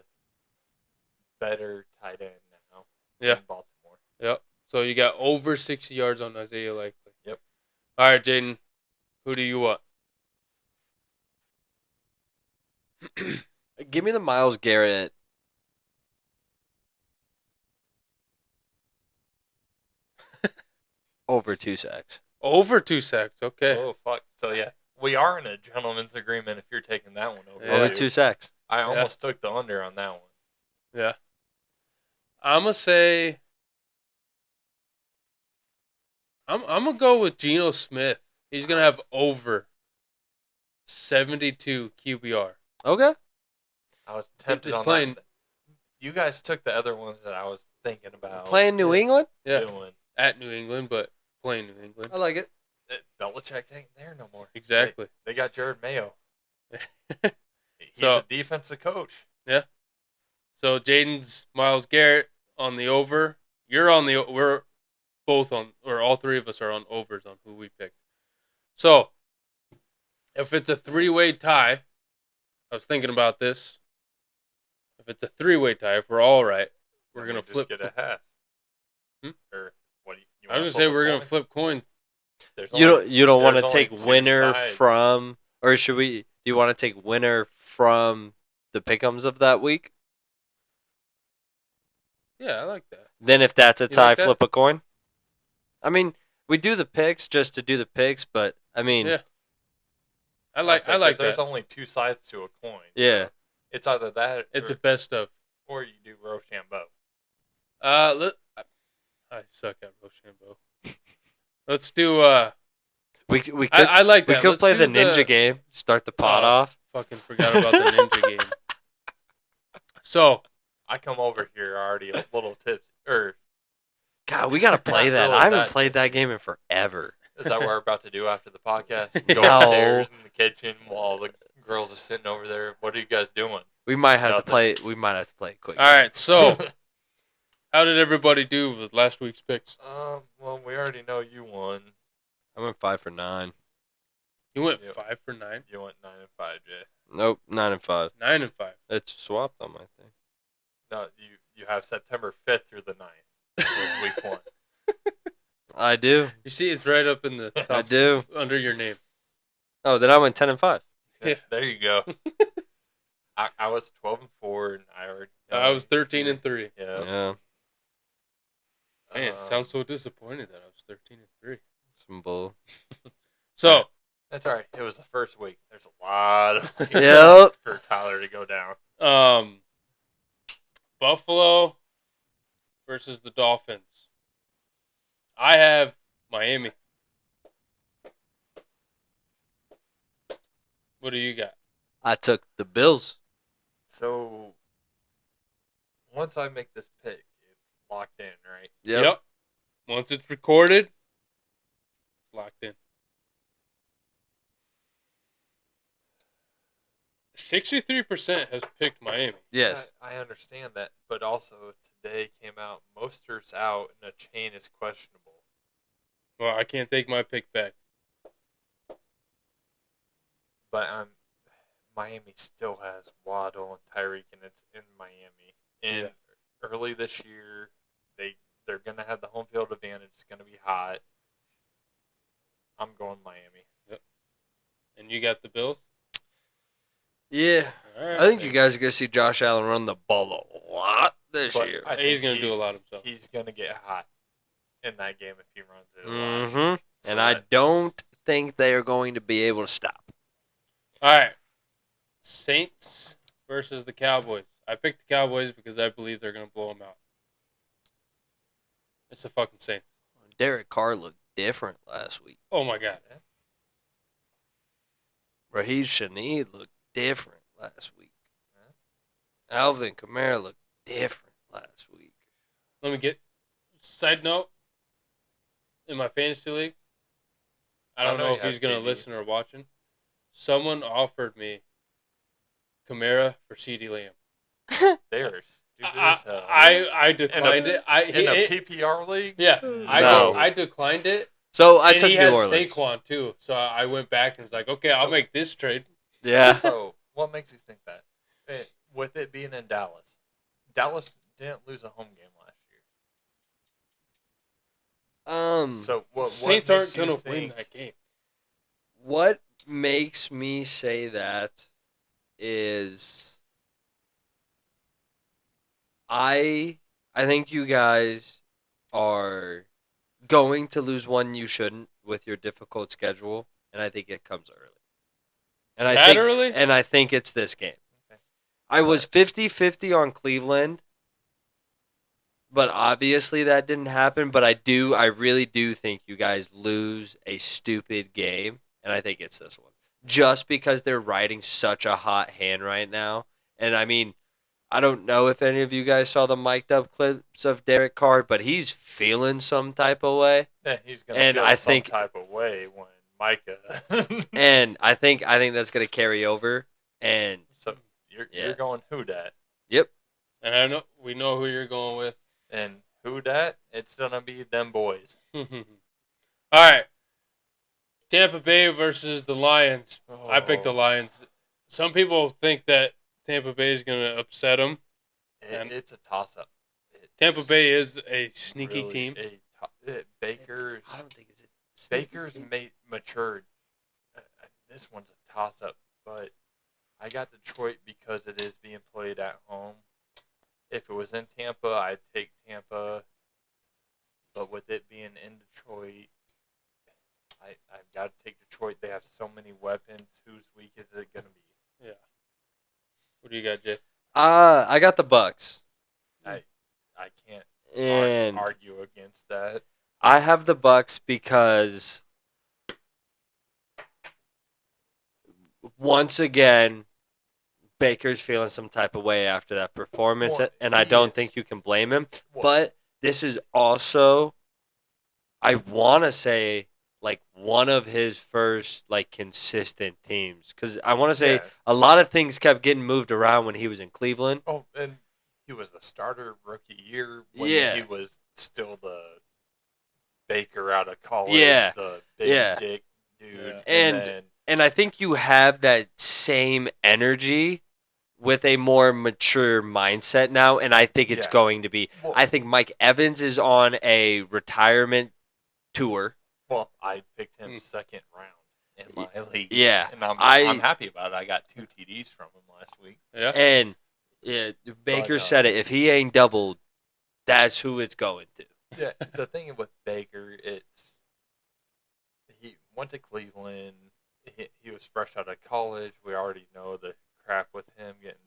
better tight end now. Yeah. In Baltimore. Yep. So you got over 60 yards on Isaiah Likely. Yep. All right, Jaden. Who do you want? Give me the Myles Garrett. Over 2 sacks. Over 2 sacks. Okay. Oh fuck! So yeah, we are in a gentleman's agreement. If you're taking that one over, Yeah. Over too. 2 sacks. I almost took the under on that one. Yeah. I'm going to say I'm going to go with Geno Smith. He's going to have over 72 QBR. Okay. I was tempted Just on playing- that. You guys took the other ones that I was thinking about. Playing New England? Yeah. Doing. At New England, but playing New England. I like it. Belichick ain't there no more. Exactly. They got Jared Mayo. He's So- a defensive coach. So Jaden's Myles Garrett on the over. You're on the. We're both on, or all three of us are on overs on who we picked. So if it's a 3-way tie, I was thinking about this. If it's a 3-way tie, if we're all right, we're Then gonna we flip. Just get a half. Hmm? Or what? You I was wanna gonna say flip a we're gonna coin? flip coin. There's You don't want to there's only take 2 winner sides. from, or should we? Do you want to take winner from the pick'ems of that week? Yeah, I like that. Then if that's a You tie, like that? flip a coin. I mean, we do the picks just to do the picks, but I mean, Yeah. I like There's that. only 2 sides to a coin. Yeah. So it's either that It's or, a best of. or you do Rochambeau. I suck at Rochambeau. Let's do. we could I like that. we could Let's play do the ninja game. Start the pot Oh. off. Fucking forgot about the ninja game. So I come over here already a little tipsy. Or God, we gotta play Not that. really I haven't that played that tipsy. game in forever. Is that what we're about to do after the podcast? Go No. upstairs in the kitchen while the girls are sitting over there. What are you guys doing? We might have to Nothing. play. We might have to play quick. All right, so how did everybody do with last week's picks? Well, we already know you won. I went 5 for 9. You went Yep. 5 for 9. You went 9 and 5, Jay. Nope, 9 and 5. 9 and 5. It's swapped on my thing. No, you have September 5th through the 9th. Was week 1. I do. You see, it's right up in the top. I do. Under your name. Oh, then I went 10 and 5. Yeah. There you go. I was 12 and 4, and I already. I was 13 and 3. Yeah. Yeah, Man, it sounds so disappointed that I was 13 and 3. some bull. So, That's all right. It was the first week. There's a lot of Yep. for Tyler to go down. Buffalo versus the Dolphins. I have Miami. What do you got? I took the Bills. So once I make this pick, it's locked in, right? Yep. Once it's recorded, it's locked in. 63% has picked Miami. Yes. I understand that, but also today came out Mostert's out and a chain is questionable. Well, I can't take my pick back. But Miami still has Waddle and Tyreek, and it's in Miami. And early this year, they're gonna have the home field advantage. It's gonna be hot. I'm going Miami. And you got the Bills? Yeah. All right. I think you guys are going to see Josh Allen run the ball a lot this But year. I He's think going to do a lot himself. He's gonna get hot in that game if he runs it a lot. Mm-hmm. And I don't think they are going to be able to stop. All right. Saints versus the Cowboys. I picked the Cowboys because I believe they're going to blow them out. It's the fucking Saints. Derek Carr looked different last week. Oh, my God. Raheem Shaheed looked different last week. Alvin Kamara looked different last week. Let me get... Side note. In my fantasy league, I don't know if he's going to listen or watching. Someone offered me Kamara for CeeDee Lamb. They're stupid as hell. I declined it. In a PPR league? Yeah, No. I declined it. So I and took he New has Orleans. Saquon too, so I went back and was like, okay, I'll make this trade. Yeah. So what makes you think that? With it being in Dallas, Dallas didn't lose a home game last year. So what? Saints what aren't makes you going to win think- that game. What makes me say that is I think you guys are going to lose one you shouldn't with your difficult schedule, and I think it comes early. And Early? And I think it's this game. Okay. I was 50-50 on Cleveland, but obviously that didn't happen. But I really do think you guys lose a stupid game, and I think it's this one. Just because they're riding such a hot hand right now. And I mean, I don't know if any of you guys saw the mic'd up clips of Derek Carr, but he's feeling some type of way. Yeah, he's going And to feel I some think- type of way when Micah. And I think that's going to carry over. And So you're Yeah. going who dat? yep, And we know who you're going with. And who dat? It's going to be them boys. All right. Tampa Bay versus the Lions. I picked the Lions. Some people think that Tampa Bay is going to upset them. It's a toss-up. Tampa Bay is a sneaky team. Baker's I don't think it's matured. This one's a toss-up, but I got Detroit because it is being played at home. If it was in Tampa, I'd take Tampa. But with it being in Detroit, I've got to take Detroit. They have so many weapons. Whose week is it going to be? Yeah. What do you got, Jay? I got the Bucks. I can't And argue against that. I have the Bucks because once again, Baker's feeling some type of way after that performance, Well, and I he don't is. think you can blame him. Well, But this is also, I want to say, like one of his first like consistent teams because I want to say Yeah. a lot of things kept getting moved around when he was in Cleveland. Oh, and he was the starter rookie year when Yeah. he was still the Baker out of college, Yeah, the big yeah. dick dude, Yeah. and And then and I think you have that same energy with a more mature mindset now, and I think it's yeah. going to be. Well, I think Mike Evans is on a retirement tour. well, I picked him Hmm. second round in Y- my league, Yeah, and I'm I happy about it. I got 2 TDs from him last week. Yeah. and yeah, Baker But said it. If he ain't doubled, that's who it's going to. yeah, the thing with Baker, it's he went to Cleveland. He was fresh out of college. We already know the crap with him getting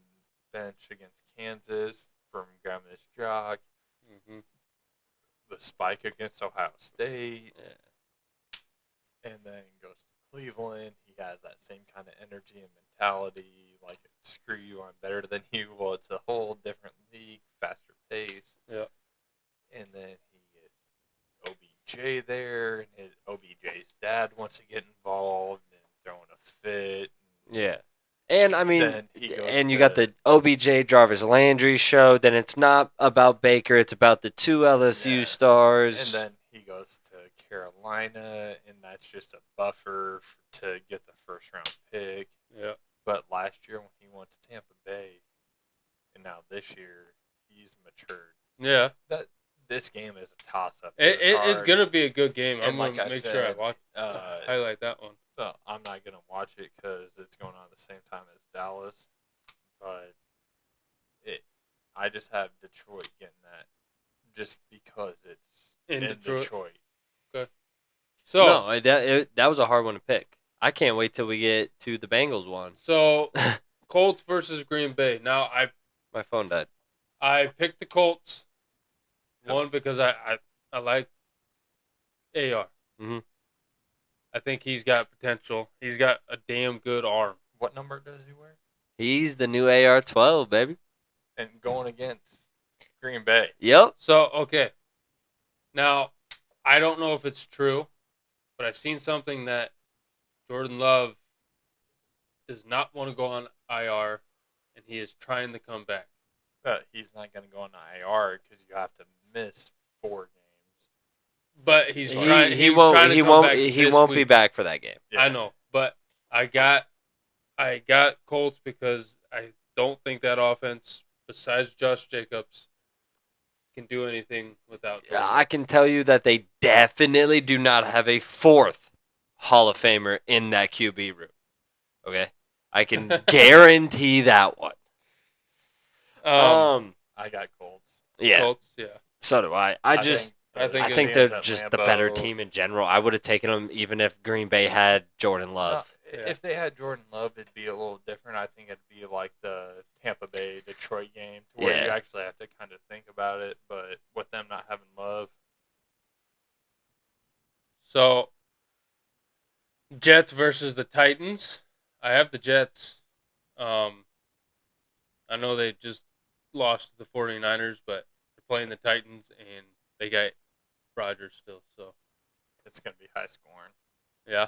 benched against Kansas from grabbing his jock. Hmm. The spike against Ohio State, Yeah. and then goes to Cleveland. He has that same kind of energy and mentality, like screw you, I'm better than you. Well, it's a whole different league, faster pace. Yeah. And then he gets OBJ there, and OBJ's dad wants to get involved and throwing a fit. Yeah. And I mean, Then he goes and you to got the OBJ Jarvis Landry show. Then it's not about Baker; it's about the two LSU Yeah. stars. And then he goes to Carolina, and that's just a buffer to get the first round pick. Yeah. But last year when he went to Tampa Bay, and now this year he's matured. Yeah. That this game is a toss up. It's gonna be a good game. And I'm like gonna I make sure I said, watch highlight that one. So I'm not gonna watch it because it's going on at the same time as Dallas. But I just have Detroit getting that just because it's In in Detroit. Detroit. So no, that was a hard one to pick. I can't wait till we get to the Bengals one. so Colts versus Green Bay. Now My phone died. I picked the Colts. One because I like AR. Mhm. I think he's got potential. He's got a damn good arm. What number does he wear? He's the new AR-12, baby. And going against Green Bay. Yep. So okay. Now I don't know if it's true, but I've seen something that Jordan Love does not want to go on IR, and he is trying to come back. He's not going to go on IR because you have to miss 4 games. But he's He, trying. he He's won't. trying to He come won't. back He this won't be week. back for that game. Yeah. I know, but I got Colts because I don't think that offense, besides Josh Jacobs, can do anything without. Jordan. I can tell you that they definitely do not have a fourth Hall of Famer in that QB room. Okay, I can guarantee that one. I got Colts. Yeah. Colts, yeah. So do I. I just. I think I it think game's they're at just the better Lambeau. team in general. I would have taken them even if Green Bay had Jordan Love. No, Yeah. If they had Jordan Love, it'd be a little different. I think it'd be like the Tampa Bay Detroit game, to where you Yeah. actually have to kind of think about it. But with them not having Love, So Jets versus the Titans. I have the Jets. I know they just lost to the 49ers, but they're playing the Titans, and they got Rodgers still. So it's gonna be high scoring. yeah.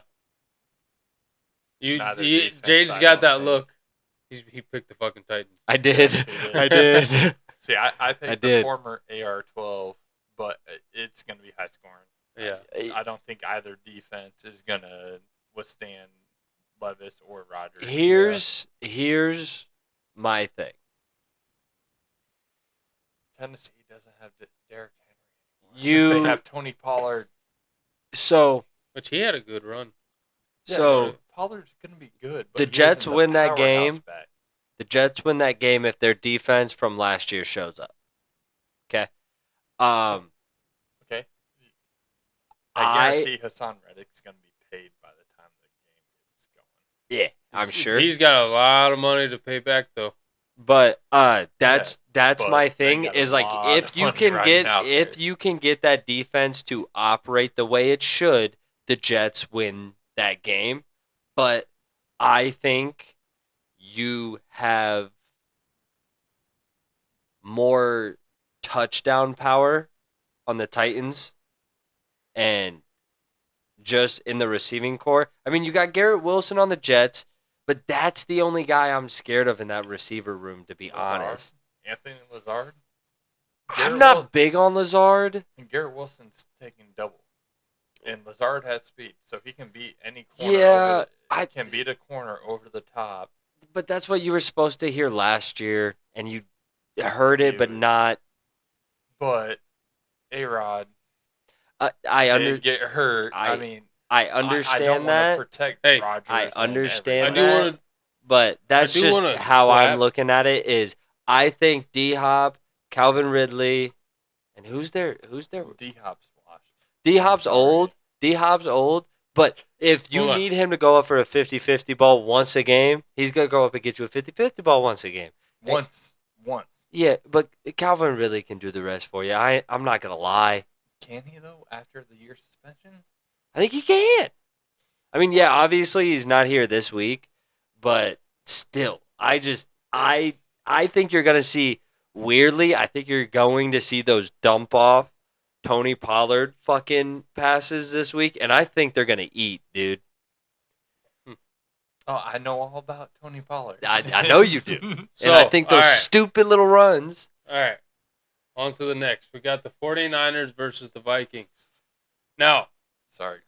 Neither defense, Jade's I got don't that think. look. He picked the fucking Titans. I did. Yes, he did. I did. See, I picked I the did. former AR-12, but it's gonna be high scoring. Yeah. I don't think either defense is gonna withstand Levis or Rodgers. Here's my thing. Tennessee doesn't have Derrick Henry. You They have Tony Pollard. so Which he had a good run. so Pollard's gonna be good. But The he Jets wasn't the win that powerhouse game. back. the Jets win that game if their defense from last year shows up. Okay. Okay. I I guarantee Hassan Reddick's gonna be paid by the time the game gets going. yeah, I'm sure. He's got a lot of money to pay back, though. But that's but my they thing got a is like lot if of you money can riding get out if there. you can get that defense to operate the way it should, the Jets win that game. But I think you have more touchdown power on the Titans, and just in the receiving core. I mean, you got Garrett Wilson on the Jets, but that's the only guy I'm scared of in that receiver room, to be honest. Anthony Lazard. I'm not big on Lazard. And Garrett Wilson's taking double. And Lazard has speed, so he can beat any corner. Yeah, can beat a corner over the top. But that's what you were supposed to hear last year, and you heard it, but not. But A-Rod I didn't get hurt. I mean, I understand I don't that. Protect Hey, Rodgers I understand I do that. want to. But that's do just wanna how clap. I'm looking at it. Is I think D Hop, Calvin Ridley, and who's there? D-Hop's washed. D Hop's old. D Hop's old. But if you Hold on. need him to go up for a 50-50 ball once a game, he's gonna go up and get you a 50-50 ball once a game. Once. Yeah, but Calvin Ridley can do the rest for you. I'm not gonna lie. Can he though? After the year suspension? I think he can. I mean, yeah, obviously he's not here this week, but still, I think you're gonna see weirdly. I think you're going to see those dump off Tony Pollard fucking passes this week, and I think they're gonna eat, dude. Oh, I know all about Tony Pollard. I know you do, So, and I think those all right. stupid little runs. All right. On to the next. We got the 49ers versus the Vikings. Now, Sorry.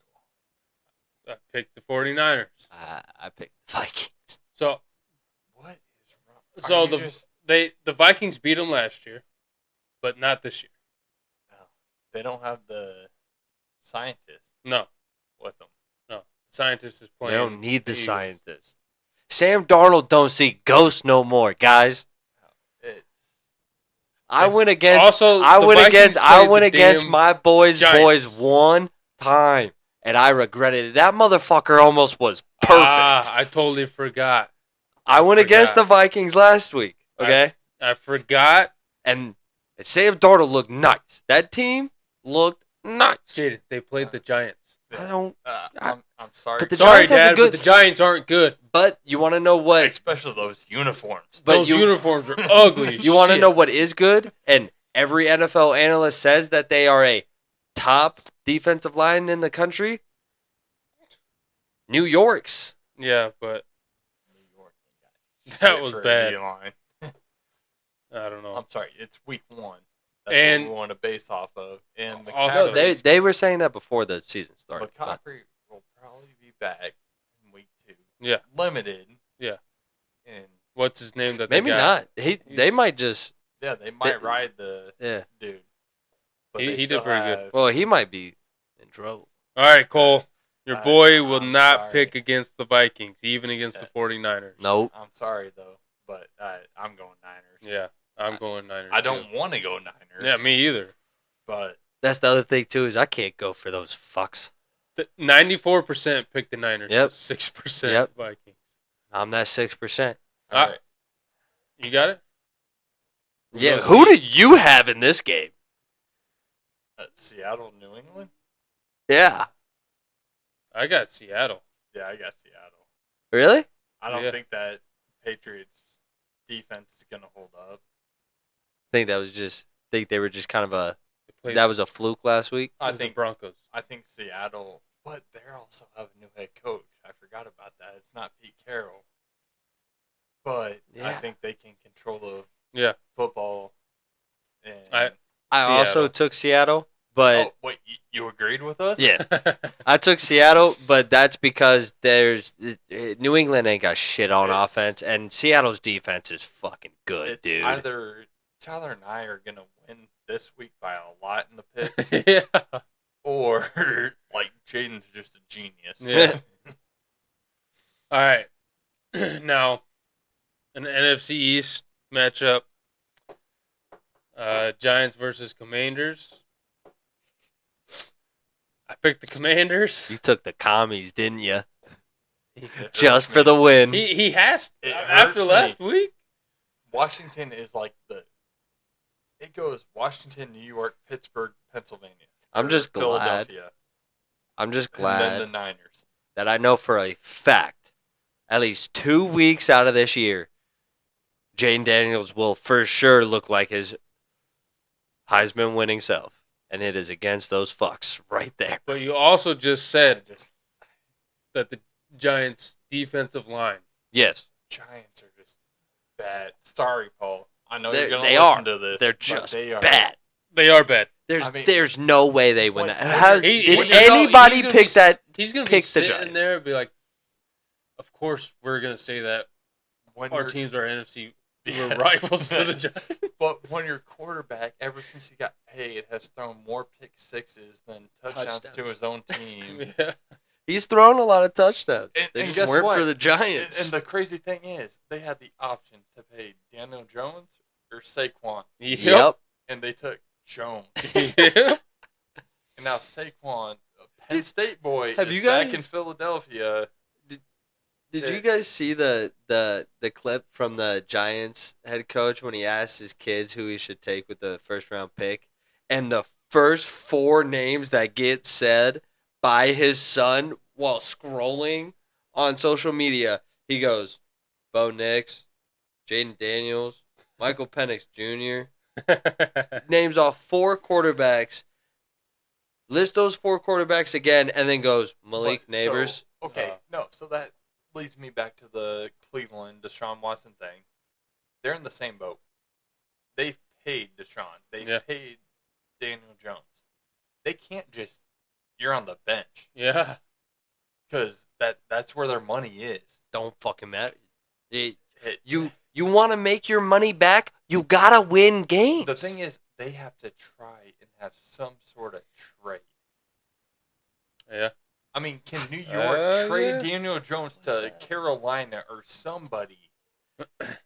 I picked the 49ers. I picked the Vikings. So, What is wrong? so Are you the Vikings beat them last year, but not this year. No, they don't have the scientist No, with them. no. The scientist is playing. They don't need the Eagles. scientist. Sam Darnold don't see ghosts no more, guys. It's I went against. Also, I the went Vikings against. I played went the against damn my boys Giants. one time, and I regretted it. That motherfucker almost was perfect. I totally forgot. I went against the forgot. Vikings last week. Okay, I forgot. and Sam Darnold looked nice. That team looked nice. Jaden, they played the Giants. I don't. I'm sorry. But the Sorry, Giants has a Dad, good- but the Giants aren't good. But you want to know what? Especially those uniforms. But Those uniforms are ugly as You want to shit. know what is good? And every NFL analyst says that they are a top defensive line in the country. New York's. Yeah, but New York. that was For a bad. D-line. I don't know. I'm sorry. It's week 1. That's And- what we want to base off of. And Also- No, they were saying that before the season started. but- McCaffrey will probably be back in week 2. Yeah. Limited. Yeah. And What's his name that Maybe they got? not. They He's- might just. yeah, they might ride the Yeah. dude. But He they did still pretty good. have- Well, he might be in trouble. All right, Cole. Your I- boy will I'm not sorry. pick against the Vikings, even against the 49ers. Nope. I'm sorry though, but I'm going Niners. Yeah, I'm going Niners. I too. don't want to go Niners. Yeah, me either. But That's the other thing too is I can't go for those fucks. 94% picked the Niners. Yep. 6% Yep. Vikings. I'm that 6%. all Ah. right. You got it? Yeah. We'll Who see. did you have in this game? Seattle, New England. Yeah. I got Seattle. Yeah, I got Seattle. Really? I don't Yeah. think that Patriots defense is gonna hold up. Think that was just. Think they were just kind of a. They played That was a fluke last week. I the think Broncos. Seattle, but they also have a new head coach. I forgot about that. It's not Pete Carroll, but I Yeah. think they can control the Yeah. football. And I Seattle. also took Seattle, but oh wait, you agreed with us? yeah, I took Seattle, but that's because there's New England ain't got shit on It's- offense, and Seattle's defense is fucking good, It's dude. either Tyler and I are gonna win this week by a lot in the picks, yeah. or like Jaden's just a genius. Yeah. All right. Now, an NFC East matchup. Giants versus Commanders. I picked the Commanders. You took the commies, didn't you? It Just hurts for me. the win. He has It after hurts last me. week. Washington is like it goes Washington, New York, Pittsburgh, Pennsylvania. I'm or just glad. Philadelphia, I'm just and then glad the Niners. that I know for a fact, at least 2 weeks out of this year, Jane Daniels will for sure look like his Heisman winning self. and it is against those fucks right there. But you also just said I just that the Giants' defensive line. Yes, Giants are just bad. Sorry, Paul. I know they you're gonna they listen are. to this. They're but just they are bad. They are bad. There's no way they win when- that. when How you're- did when he's you're- anybody gonna pick be, that? He's going to be pick the sitting Giants? there and be like, of course we're going to say that when our you're- teams are NFC Yeah. rivals to the Giants. But when your quarterback, ever since he got paid, has thrown more pick sixes than touchdowns to his own team. Yeah. He's thrown a lot of touchdowns. And- They and just guess weren't what? for the Giants. And the crazy thing is, they had the option to pay Daniel Jones or Saquon, Yep. and they took Jones. Yep. And now Saquon, a Penn State boy, have is you back guys- in Philadelphia. Did you guys see the clip from the Giants head coach when he asked his kids who he should take with the first round pick? And the first 4 names that get said by his son while scrolling on social media, he goes, Bo Nix, Jaden Daniels, Michael Penix Jr. Names off 4 quarterbacks, list those 4 quarterbacks again, and then goes Malik But Neighbors. So that leads me back to the Cleveland Deshaun Watson thing. They're in the same boat. They've paid Deshaun. They've paid Daniel Jones. They can't just, you're on the bench. Yeah. Because that's where their money is. Don't fucking matter. You want to make your money back? You gotta win games. The thing is, they have to try and have some sort of trade. Yeah. I mean, can New York trade yeah. Daniel Jones to Carolina or somebody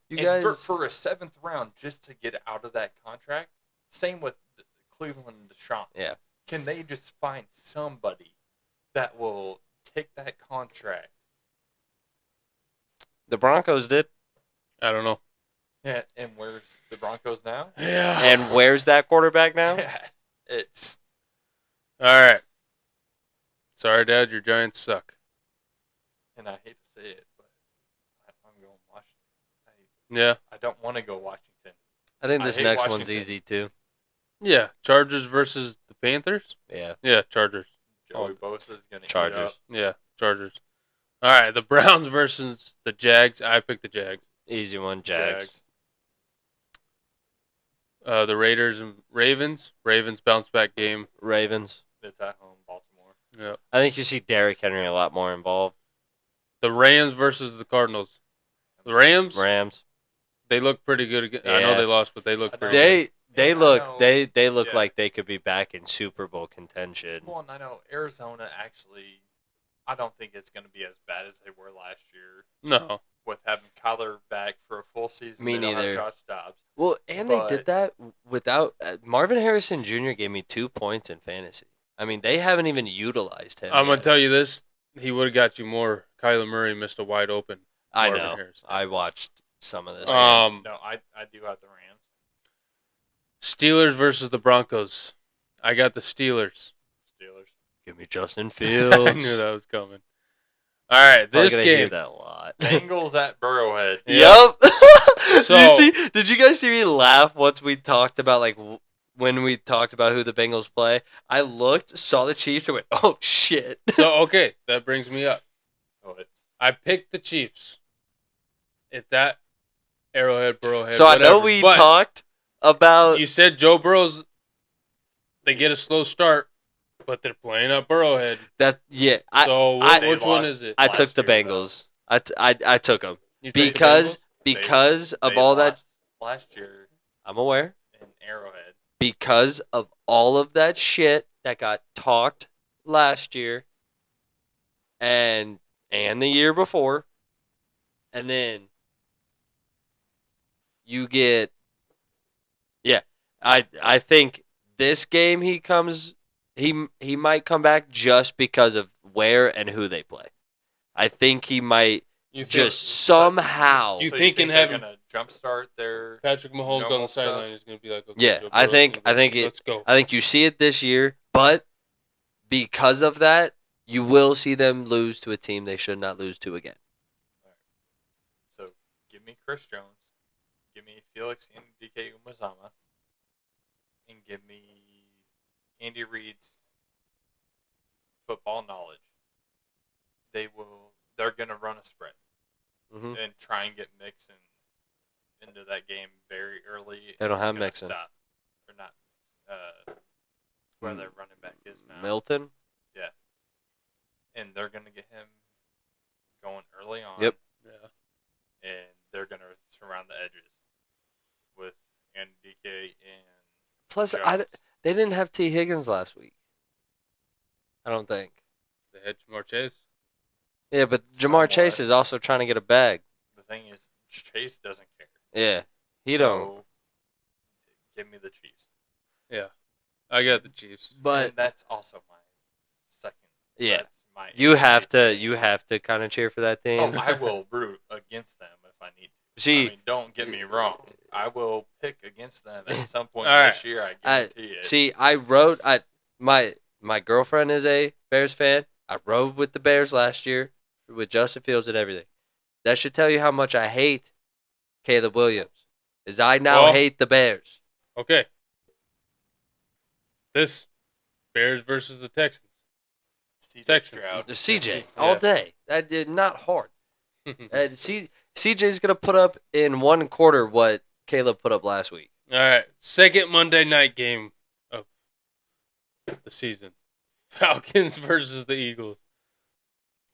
you and guys, for a 7th round just to get out of that contract? Same with Cleveland and Deshaun. Yeah. Can they just find somebody that will take that contract? the Broncos did. I don't know. Yeah, and where's the Broncos now? Yeah. And where's that quarterback now? It's All right. Sorry, Dad. Your Giants suck. and I hate to say it, but I'm going Washington. Yeah. I don't want to go Washington. I think I this hate next one's Washington. easy too. Yeah. Chargers versus the Panthers. Yeah. Yeah. Chargers. Joey Bosa's gonna Chargers. Eat up. Yeah. Chargers. All right. The Browns versus the Jags. I picked the Jags. Easy one, Jags. The Raiders and Ravens. Ravens bounce back game. Ravens. It's at home, Baltimore. Yeah. I think you see Derrick Henry a lot more involved. The Rams versus the Cardinals. The Rams. Rams. They look pretty good again. I know Yeah. they lost, but they look I pretty know. They And I look know- they look yeah. like they could be back in Super Bowl contention. Well, and I know Arizona actually. I don't think it's going to be as bad as they were last year good. No. with having Kyler back for a full season. Me they don't neither. have Josh Dobbs. Well, and they did that without Marvin Harrison Jr. gave me 2 points in fantasy. I mean, they haven't even utilized him. I'm yet. gonna tell you this: he would have got you more. Kyler Murray missed a wide open. I Marvin know. Harrison. I watched some of this. No, I do have the Rams. Steelers versus the Broncos. I got the Steelers. Steelers. Give me Justin I Fields. knew that was coming. All right, Probably this gonna hear game. that a lot. Bengals at Burrowhead. Yep. So- Did you guys see me laugh once we talked about when we talked about who the Bengals play? I looked, saw the Chiefs, and went, "Oh shit!" So okay, that brings me up. So it's I picked the Chiefs. It's at Arrowhead, Burrowhead. So I know whatever, we but talked about You said Joe Burrow's. They get a slow start, but they're playing at Burrowhead. that. Yeah, So They which one lost. is it? I last took the year, though. Bengals. I took them You take the because Bengals? of they all that. lost last year I'm aware. in Arrowhead. Because of all of that shit that got talked last year and the year before, and then you get I think this game he might come back just because of where and who they play. I think he might You think just somehow. You So think in they're having- going to jumpstart their Patrick Mahomes on normal the stuff? sideline is going to be like, okay, Yeah, Joe I Burrow's think- gonna I think go. it- Let's go. I think you see it this year, but because of that, you will see them lose to a team they should not lose to again. So give me Chris Jones, give me Felix and DK Umazama, and give me Andy Reid's football knowledge, they're going to run a spread Mm-hmm. and try and get Mixon into that game very early. They don't and have he's gonna Mixon. Stop. Or not. Where their running back is now. Milton? Yeah. And they're going to get him going early on. Yep. Yeah. And they're going to surround the edges with NDK and Plus, Jones. they didn't have T. Higgins last week. I don't think. They had Jamar Chase. Yeah, but Jamar Somewhat. Chase is also trying to get a bag. The thing is, Chase doesn't care. Yeah, he so, don't. Give me the Chiefs. Yeah. I got the Chiefs. But and that's also my second. yeah, That's my you AFC have to kind of cheer for that team. Oh, I will root against them if I need to. See, I mean, don't get me wrong. I will pick against them at some point All right. this year. I guarantee it. See, my girlfriend is a Bears fan. I rode with the Bears last year with Justin Fields and everything. That should tell you how much I hate Caleb Williams. Is I now hate the Bears. Okay. This Bears versus the Texans. Texans. The CJ Yeah. all day. That did not hard. CJ's gonna put up in one quarter what Caleb put up last week. All right. Second Monday night game of the season. Falcons versus the Eagles.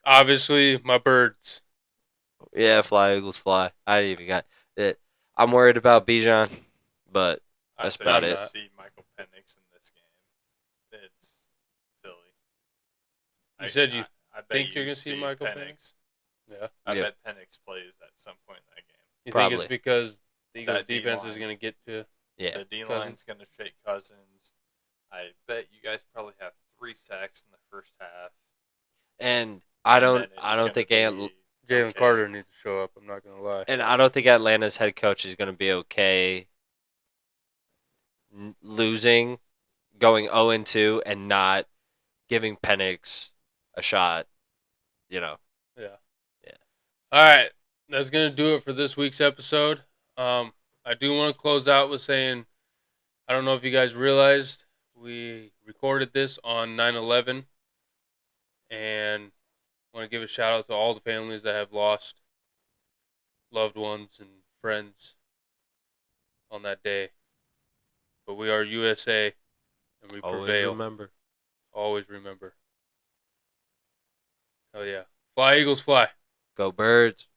Obviously, my birds. Yeah, fly Eagles fly. I didn't even got it. I'm worried about Bijan, but that's about it. I see Michael Penix in this game. It's Philly. You said you I bet think you're going to see Michael Penix? Yeah. I bet Penix plays at some point in that game. You Probably. think it's because the Eagles' That defense D-line. is going to get to... Yeah. The D-line's going to shake Cousins. I bet you guys probably have 3 sacks in the first half. And I don't think Jalen Carter needs to show up. I'm not going to lie. And I don't think Atlanta's head coach is going to be okay losing, going 0-2, and not giving Penix a shot. You know. Yeah. Yeah. All right. That's going to do it for this week's episode. I do want to close out with saying, I don't know if you guys realized, we recorded this on 9/11, and want to give a shout out to all the families that have lost loved ones and friends on that day. But we are USA, and we prevail. Always remember. Oh yeah. Fly, Eagles, fly. Go Birds.